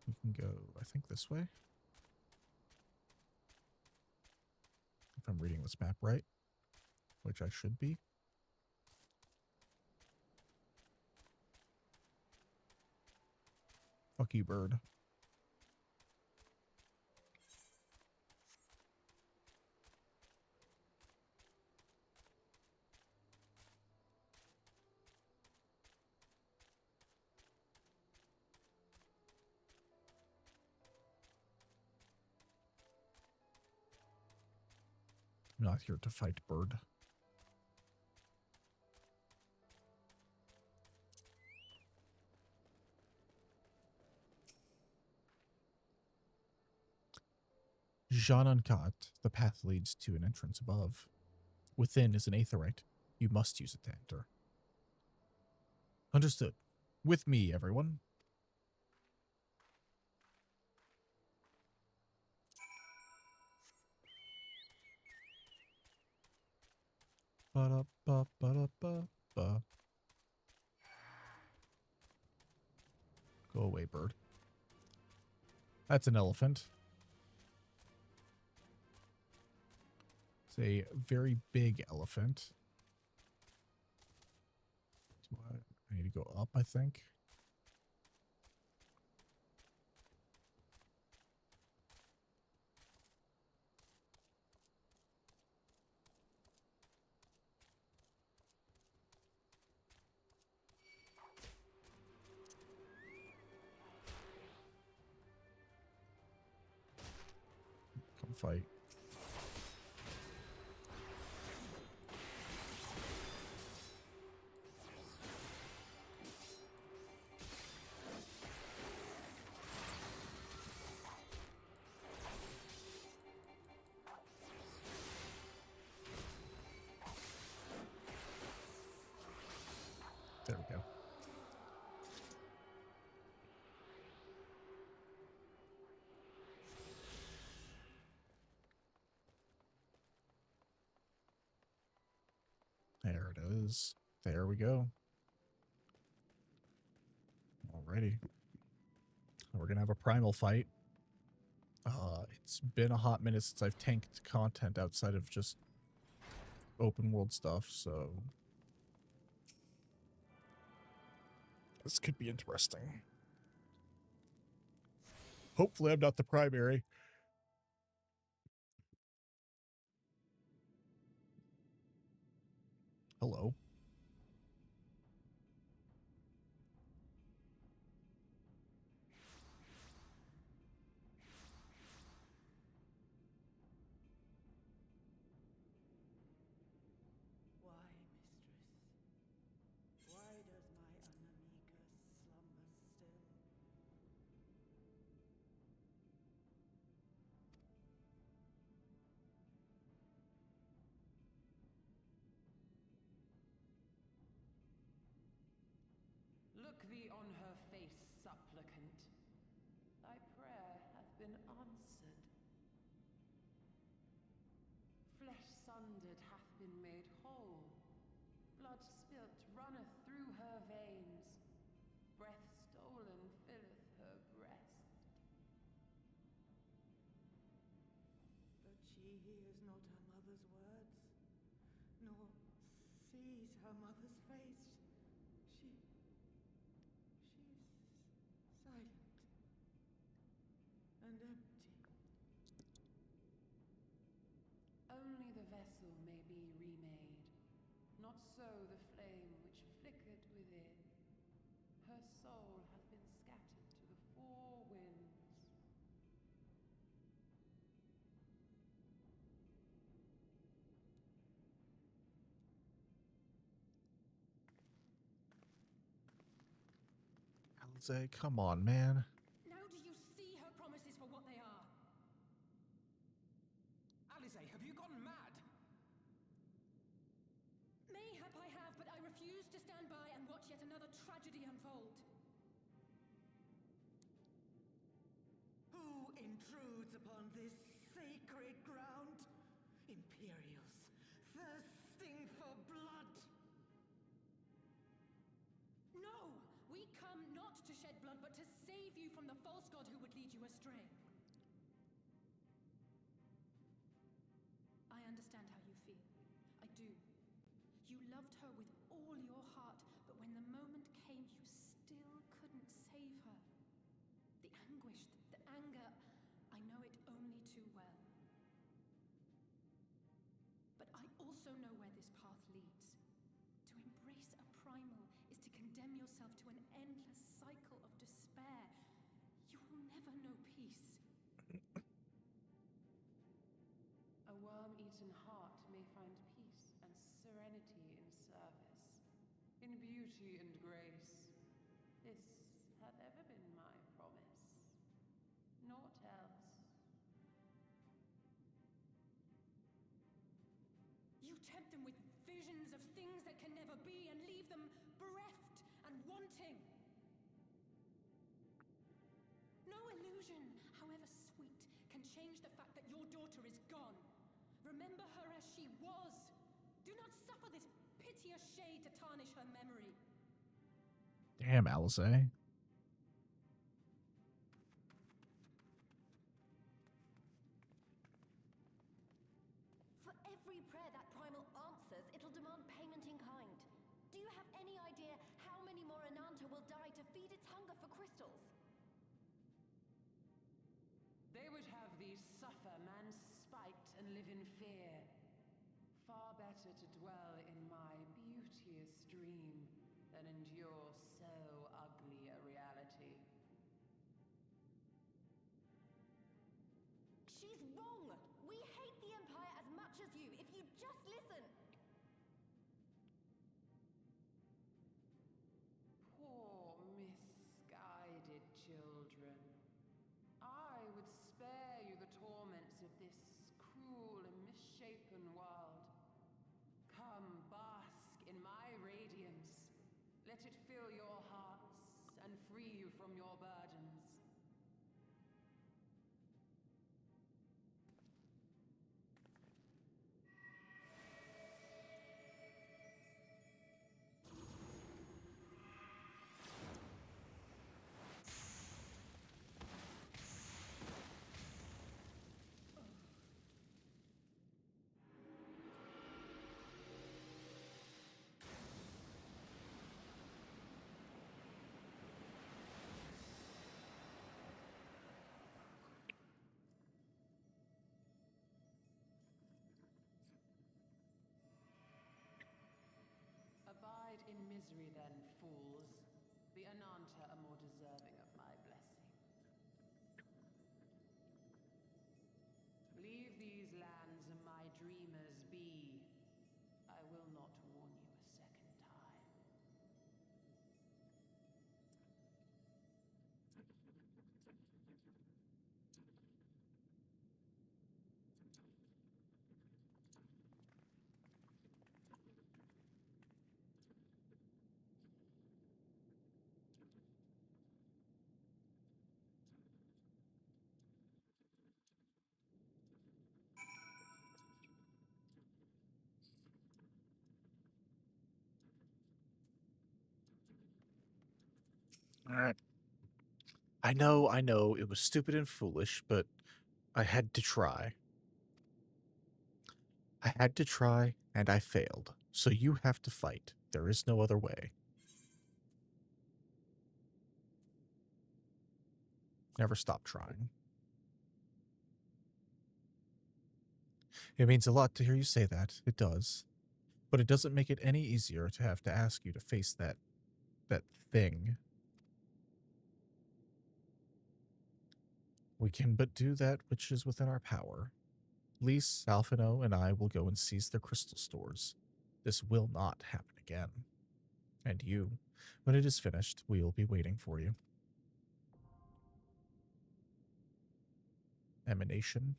We can go, I think, this way. If I'm reading this map right, which I should be. Fuck you, bird. I'm not here to fight, bird. Jean Uncut, the path leads to an entrance above. Within is an aetherite. You must use it to enter. Understood. With me, everyone. Ba-da-ba-ba-da-ba-ba. Go away, bird. That's an elephant. It's a very big elephant. I need to go up, I think. Come fight. There we go. There it is. There we go. Alrighty. We're gonna have a primal fight. It's been a hot minute since I've tanked content outside of just open world stuff, so this could be interesting. Hopefully I'm not the primary. Hello. Why, mistress? Why does my Anamika slumber still? Look thee on her face, supplicant. Thy prayer hath been answered. Flesh sundered hath been made whole. Blood spilt runneth through her veins. Breath stolen filleth her breast. But she hears not her mother's words, nor sees her mother's face. She's silent and empty. Only the vessel may be remade. Not so the flame which flickered within. Her Alice, come on, man. Now do you see her promises for what they are? Alice, have you gone mad? Mayhap I have, but I refuse to stand by and watch yet another tragedy unfold. Who intrudes upon this sacred ground? Imperials, thirsting for blood. No! We come not to shed blood, but to save you from the false god who would lead you astray. I understand how you feel. I do. You loved her with all your heart, but when the moment came, you still couldn't save her. The anguish, the anger, I know it only too well. But I also know where this path leads. To embrace a primal is to condemn yourself to an endless cycle of despair. You will never know peace. A worm-eaten heart may find peace and serenity in service, in beauty and grace. This hath ever been my promise. Naught else. You tempt them with visions of things that can never be and leave them bereft and wanting. No illusion, however sweet, can change the fact that your daughter is gone. Remember her as she was. Do not suffer this piteous shade to tarnish her memory. Damn, Alice. For every prayer that primal answers, it'll demand payment in kind. Do you have any idea how many more Ananta will die to feed its hunger for crystals? They would have thee suffer man's spite and live in fear. Far better to dwell in my beauteous dream than endure so ugly a reality. She's wrong! We hate the Empire as much as you, if you'd just listen! Poor, misguided children. I would spare you the torments of this cruel and misshapen world. Come, bask in my radiance. Let it fill your hearts and free you from your burdens. Abide in misery then, fools. The Ananta are more deserving of my blessing. Leave these lands and my dreamers be. I will not warn you a second time. All right. I know, it was stupid and foolish, but I had to try. I had to try, and I failed. So you have to fight. There is no other way. Never stop trying. It means a lot to hear you say that. It does. But it doesn't make it any easier to have to ask you to face that thing. We can but do that which is within our power. Lise, Alphino, and I will go and seize their crystal stores. This will not happen again. And you, When it is finished, we will be waiting for you. Emanation.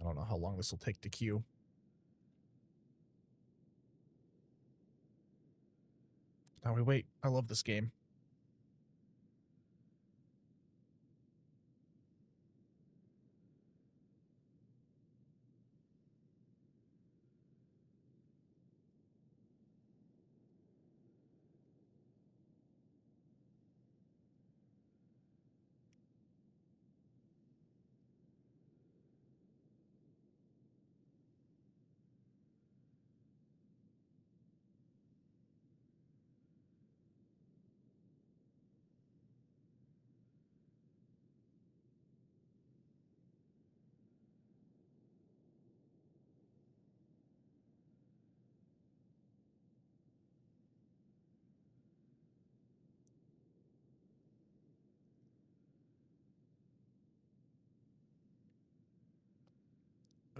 I don't know how long this will take to queue. Now we wait. I love this game.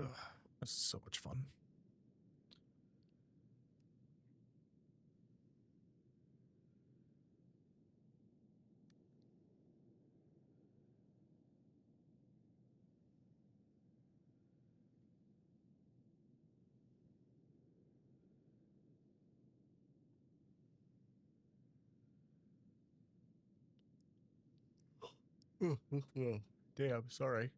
Ugh, this is so much fun. Damn, sorry.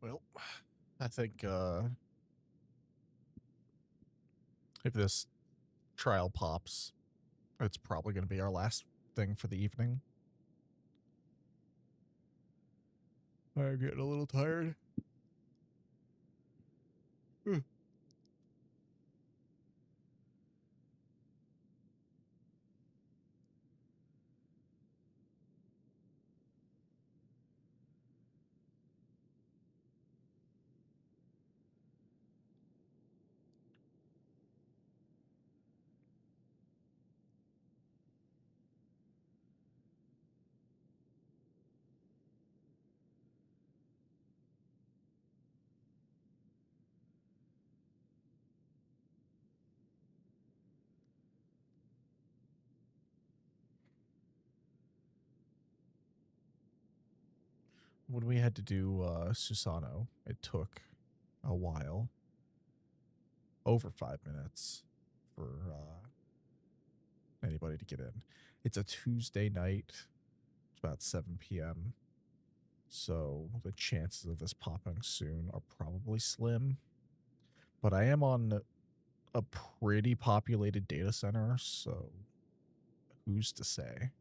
Well, I think if this trial pops, it's probably going to be our last thing for the evening. I'm getting a little tired. When we had to do Susano, it took a while. Over 5 minutes for anybody to get in. It's a Tuesday night. It's about 7 p.m. So the chances of this popping soon are probably slim. But I am on a pretty populated data center, so who's to say?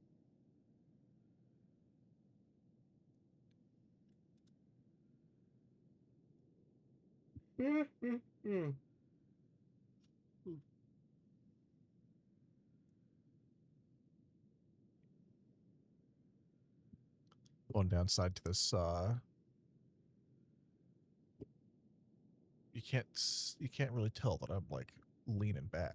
One downside to this, you can't really tell that I'm like leaning back.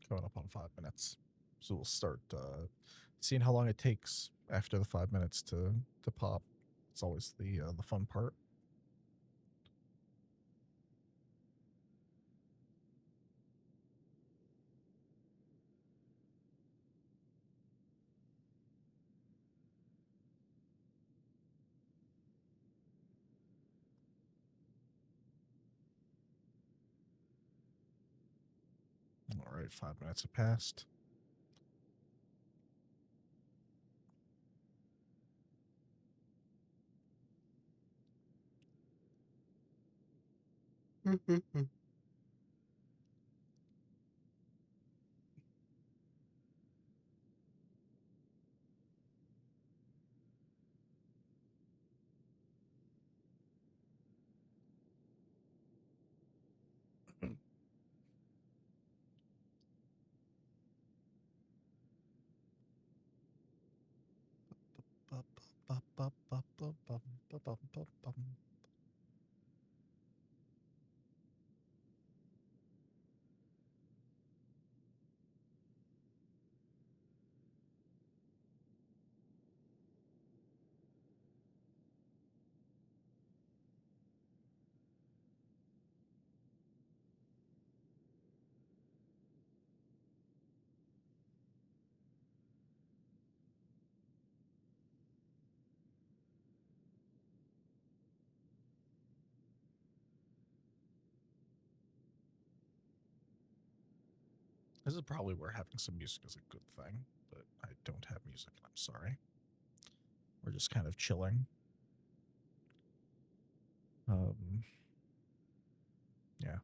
Coming up on 5 minutes. So we'll start seeing how long it takes after the 5 minutes to pop. It's always the fun part. All right, 5 minutes have passed. This is probably where having some music is a good thing, but I don't have music, and I'm sorry. We're just kind of chilling. Yeah.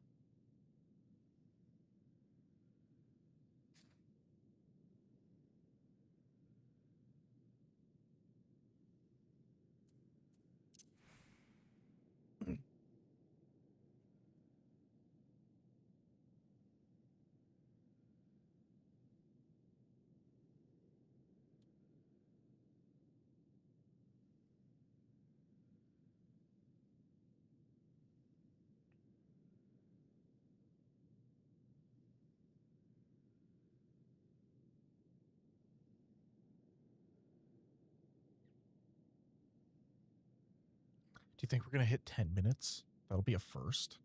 Do you think we're going to hit 10 minutes? That'll be a first.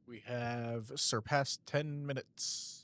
We have surpassed 10 minutes.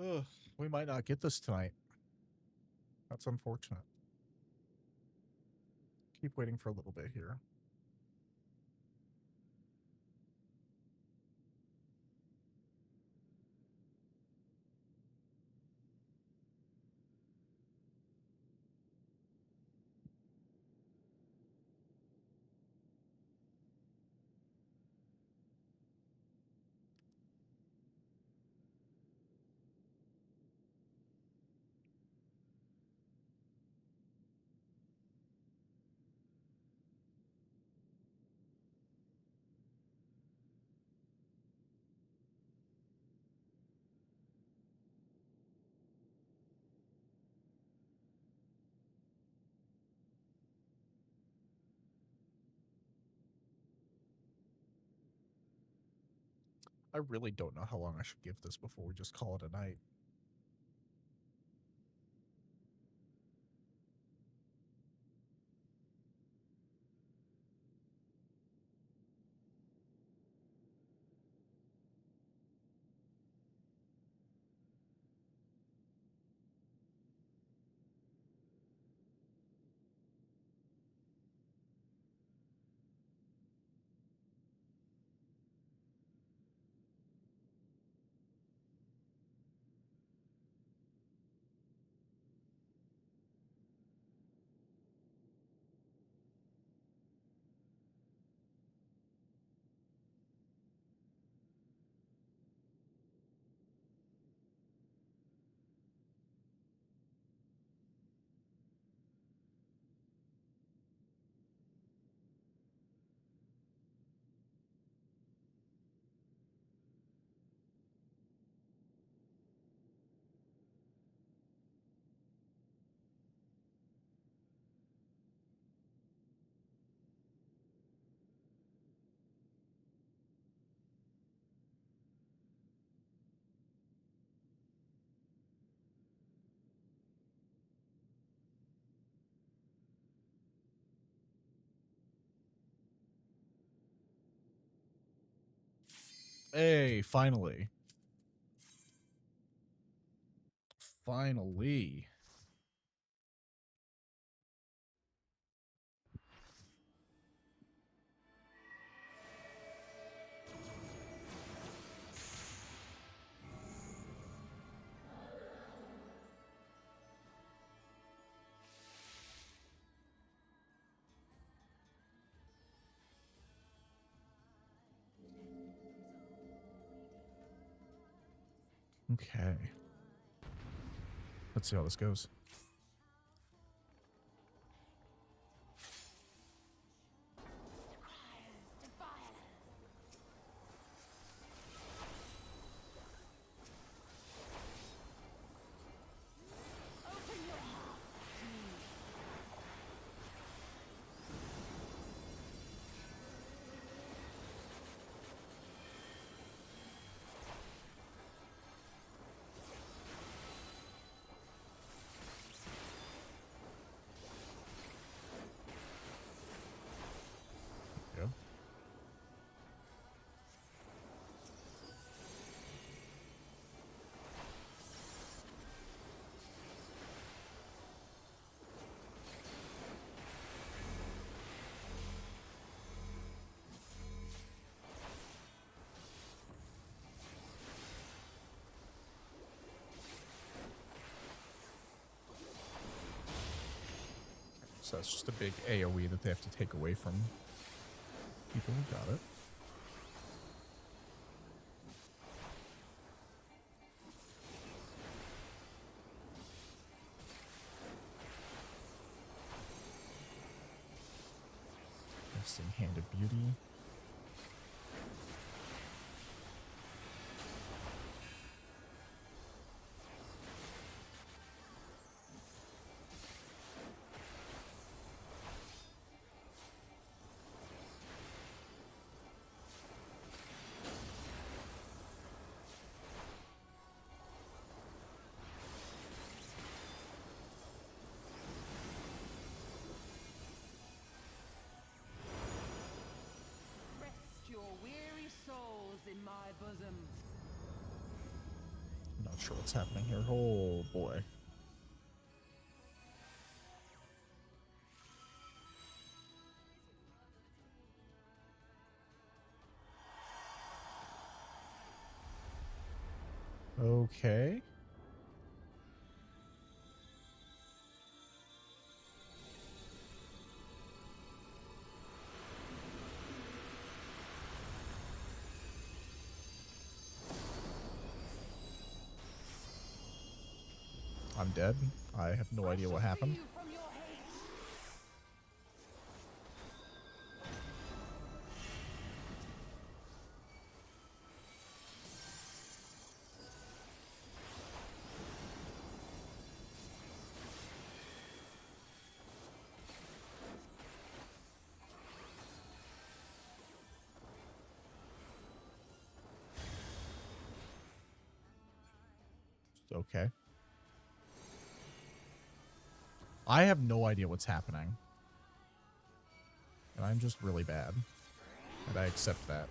Ugh, we might not get this tonight. That's unfortunate. Keep waiting for a little bit here. I really don't know how long I should give this before we just call it a night. Hey, finally. Finally. Okay. Let's see how this goes. So that's just a big AoE that they have to take away from people. Got it. Resting Hand of Beauty. In my bosom. I'm not sure what's happening here. Oh boy. Okay. I'm dead. I have no idea what happened. Okay. I have no idea what's happening. And I'm just really bad. And I accept that.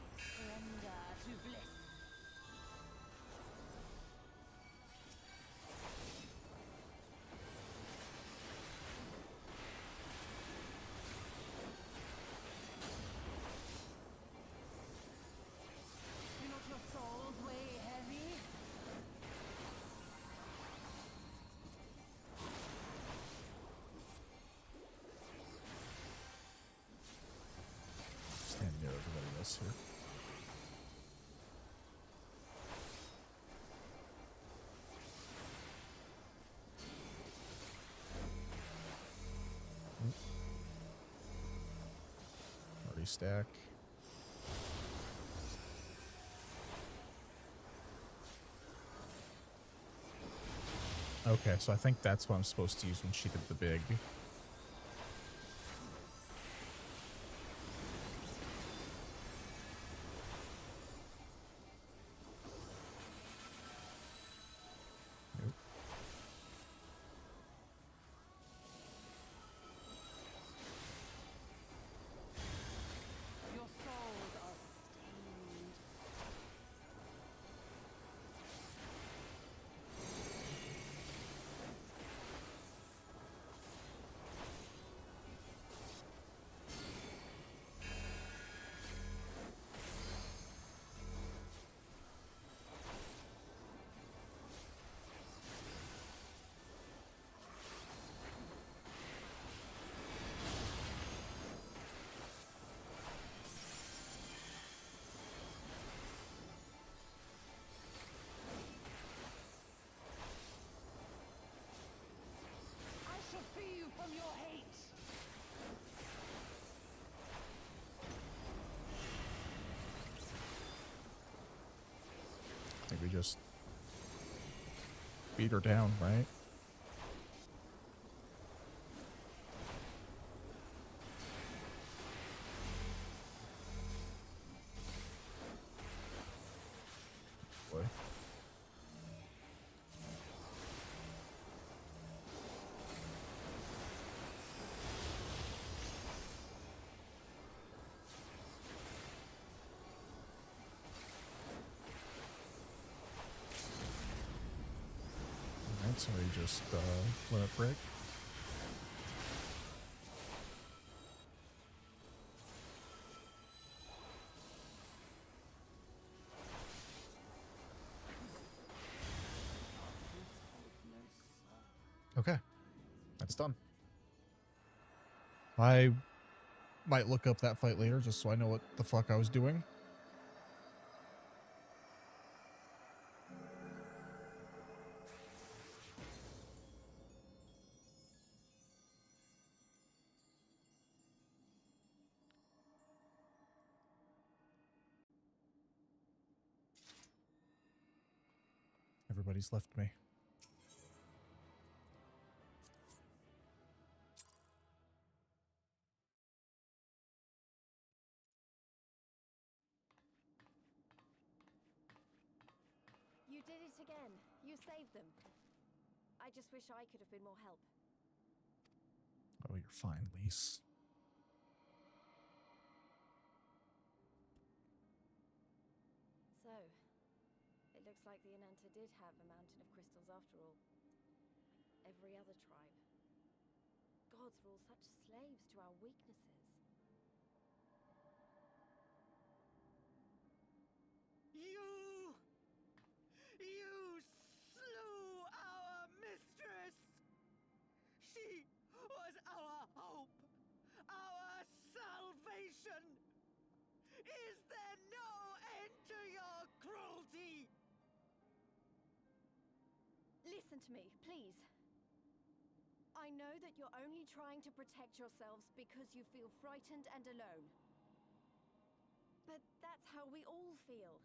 Stand near everybody else here. Already stack. Okay, so I think that's what I'm supposed to use when she did the big. I think we just beat her down, right? Boy. Alright, so we just let it break. Okay, that's done. I might look up that fight later just so I know what the fuck I was doing. Everybody's left me. You did it again. You saved them. I just wish I could have been more help. Oh, you're fine, Lise. So, it looks like the Ananta did have a mountain of crystals after all. Like every other tribe. Gods were all such slaves to our weaknesses. You slew our mistress! She was our hope, our salvation! Is there no end to your cruelty? Listen to me, please. I know that you're only trying to protect yourselves because you feel frightened and alone. But that's how we all feel.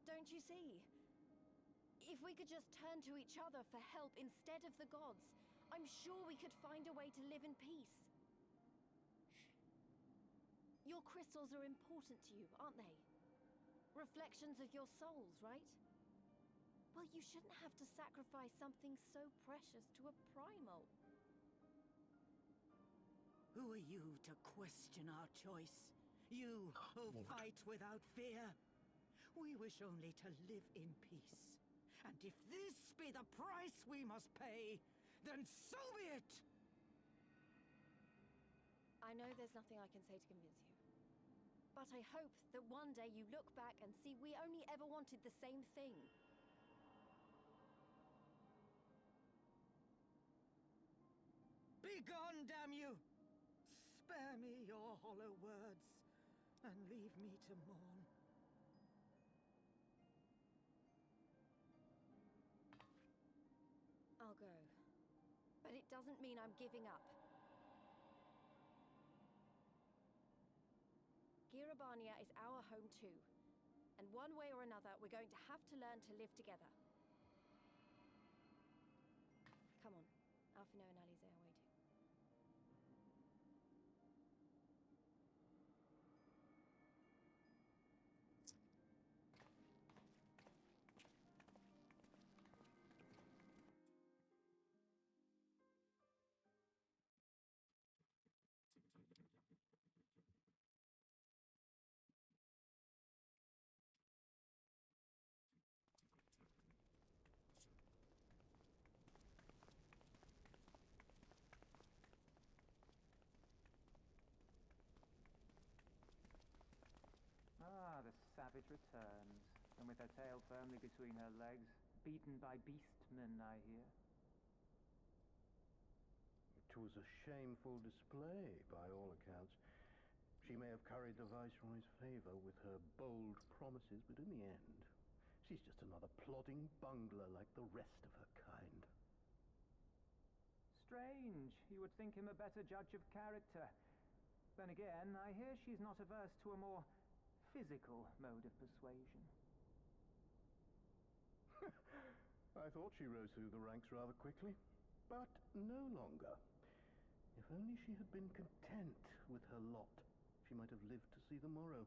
Don't you see? If we could just turn to each other for help instead of the gods, I'm sure we could find a way to live in peace. Your crystals are important to you, aren't they? Reflections of your souls, right? Well, you shouldn't have to sacrifice something so precious to a primal. Who are you to question our choice? You who fight without fear? We wish only to live in peace. And if this be the price we must pay, then so be it! I know there's nothing I can say to convince you. But I hope that one day you look back and see we only ever wanted the same thing. Begone, damn you! Spare me your hollow words, and leave me to mourn. I'll go. But it doesn't mean I'm giving up. Gyr Abania is our home too. And one way or another, we're going to have to learn to live together. Come on. Alfino and Alize are waiting. Ah, the savage returns, and with her tail firmly between her legs, beaten by beastmen, I hear. It was a shameful display, by all accounts. She may have curried the Viceroy's favor with her bold promises, but in the end, she's just another plodding bungler like the rest of her kind. Strange. You would think him a better judge of character. Then again, I hear she's not averse to a more physical mode of persuasion. I thought she rose through the ranks rather quickly, but no longer. If only she had been content with her lot, she might have lived to see the morrow.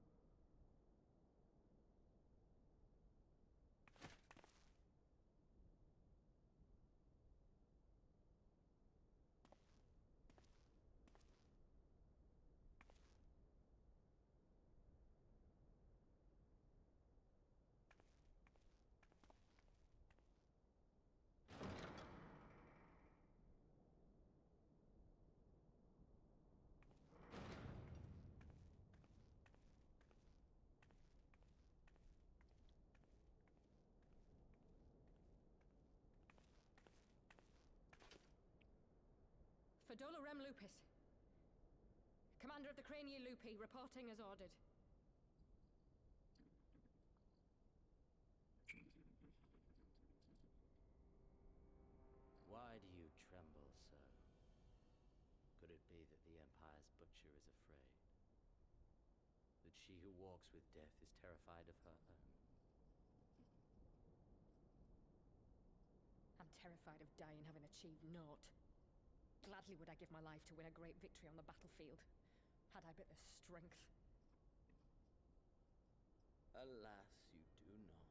For Dolorem Lupus. Commander of the Crania Lupi, reporting as ordered. Why do you tremble so? Could it be that the Empire's butcher is afraid? That she who walks with death is terrified of her own? I'm terrified of dying having achieved naught. Gladly would I give my life to win a great victory on the battlefield, had I but the strength. Alas, you do not.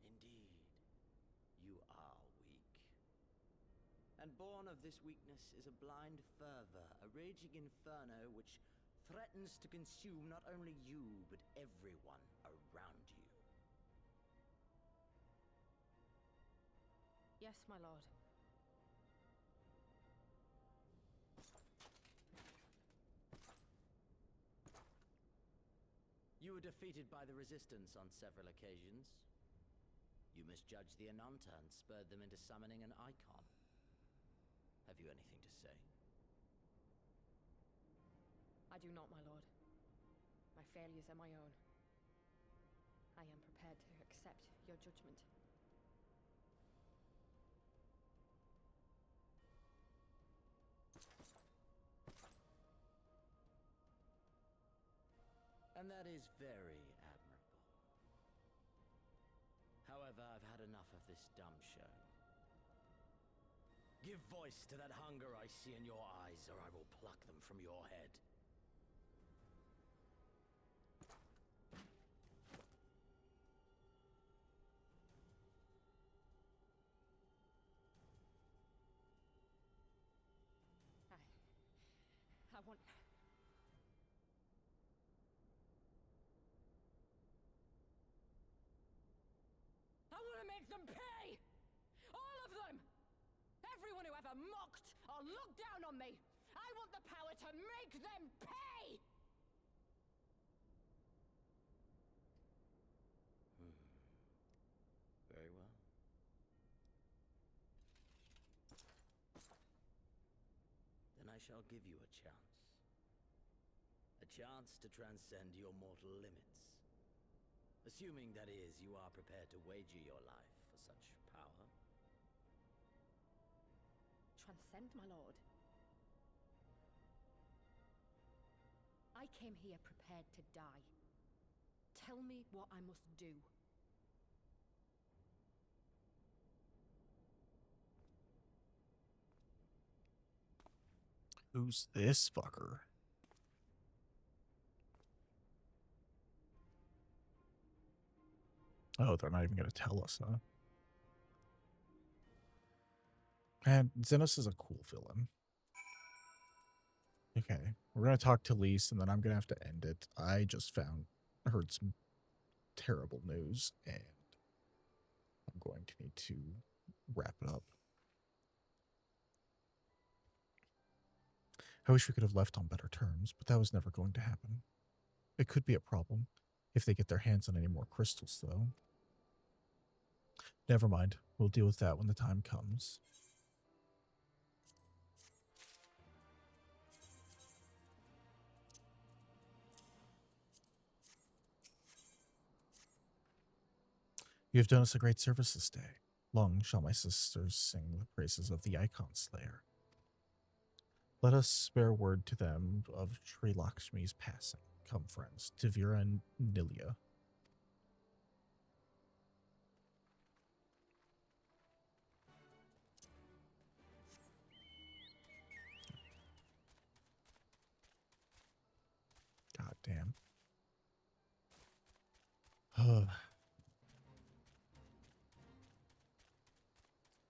Indeed, you are weak. And born of this weakness is a blind fervor, a raging inferno which threatens to consume not only you, but everyone around you. Yes, my lord. You were defeated by the Resistance on several occasions. You misjudged the Ananta and spurred them into summoning an icon. Have you anything to say? I do not, my lord. My failures are my own. I am prepared to accept your judgment. And that is very admirable. However, I've had enough of this dumb show. Give voice to that hunger I see in your eyes, or I will pluck them from your head. I want... I want to make them pay! All of them! Everyone who ever mocked or looked down on me! I want the power to make them pay! Very well. Then I shall give you a chance. A chance to transcend your mortal limits. Assuming, that is, you are prepared to wager your life for such power. Transcend, my lord. I came here prepared to die. Tell me what I must do. Who's this fucker? Oh, they're not even going to tell us, huh? And Xenos is a cool villain. Okay, we're going to talk to Lise, and then I'm going to have to end it. I just heard some terrible news, and I'm going to need to wrap it up. I wish we could have left on better terms, but that was never going to happen. It could be a problem if they get their hands on any more crystals, though. Never mind. We'll deal with that when the time comes. You have done us a great service this day. Long shall my sisters sing the praises of the Icon Slayer. Let us bear word to them of Sri Lakshmi's passing. Come, friends, to Vera and Nilia. God damn.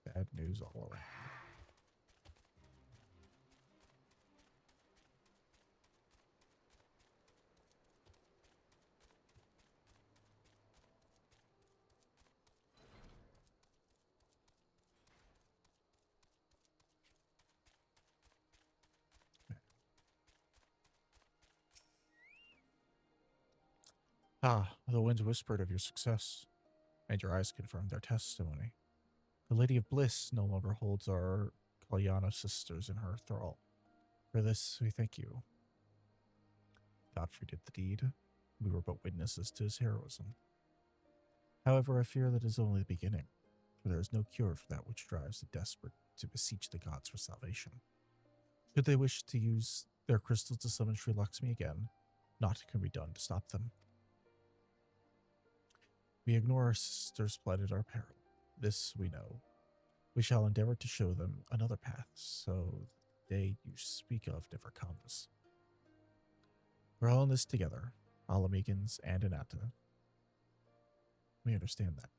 Bad news all around. Ah, the winds whispered of your success, and your eyes confirmed their testimony. The Lady of Bliss no longer holds our Kalyana sisters in her thrall. For this, we thank you. Godfrey did the deed. We were but witnesses to his heroism. However, I fear that is only the beginning, for there is no cure for that which drives the desperate to beseech the gods for salvation. Should they wish to use their crystals to summon Sri Lakshmi again, naught can be done to stop them. We ignore our sisters' plight at our peril. This we know. We shall endeavor to show them another path, so the day you speak of never comes. We're all in this together, Alamegans and Anata. We understand that.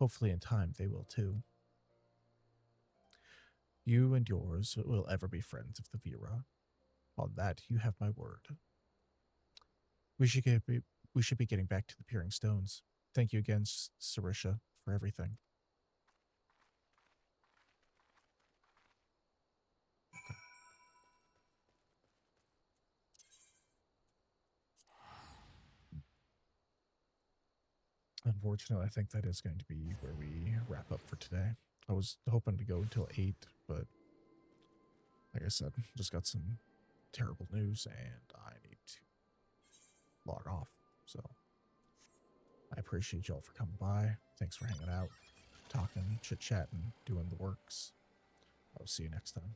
Hopefully in time they will too. You and yours will ever be friends of the Vera. On that you have my word. We should be getting back to the Peering Stones. Thank you again, Sarisha, for everything. Unfortunately, I think that is going to be where we wrap up for today. I was hoping to go until 8, but like I said, just got some terrible news and I need to log off. So I appreciate y'all for coming by. Thanks for hanging out, talking, chit-chatting, doing the works. I'll see you next time.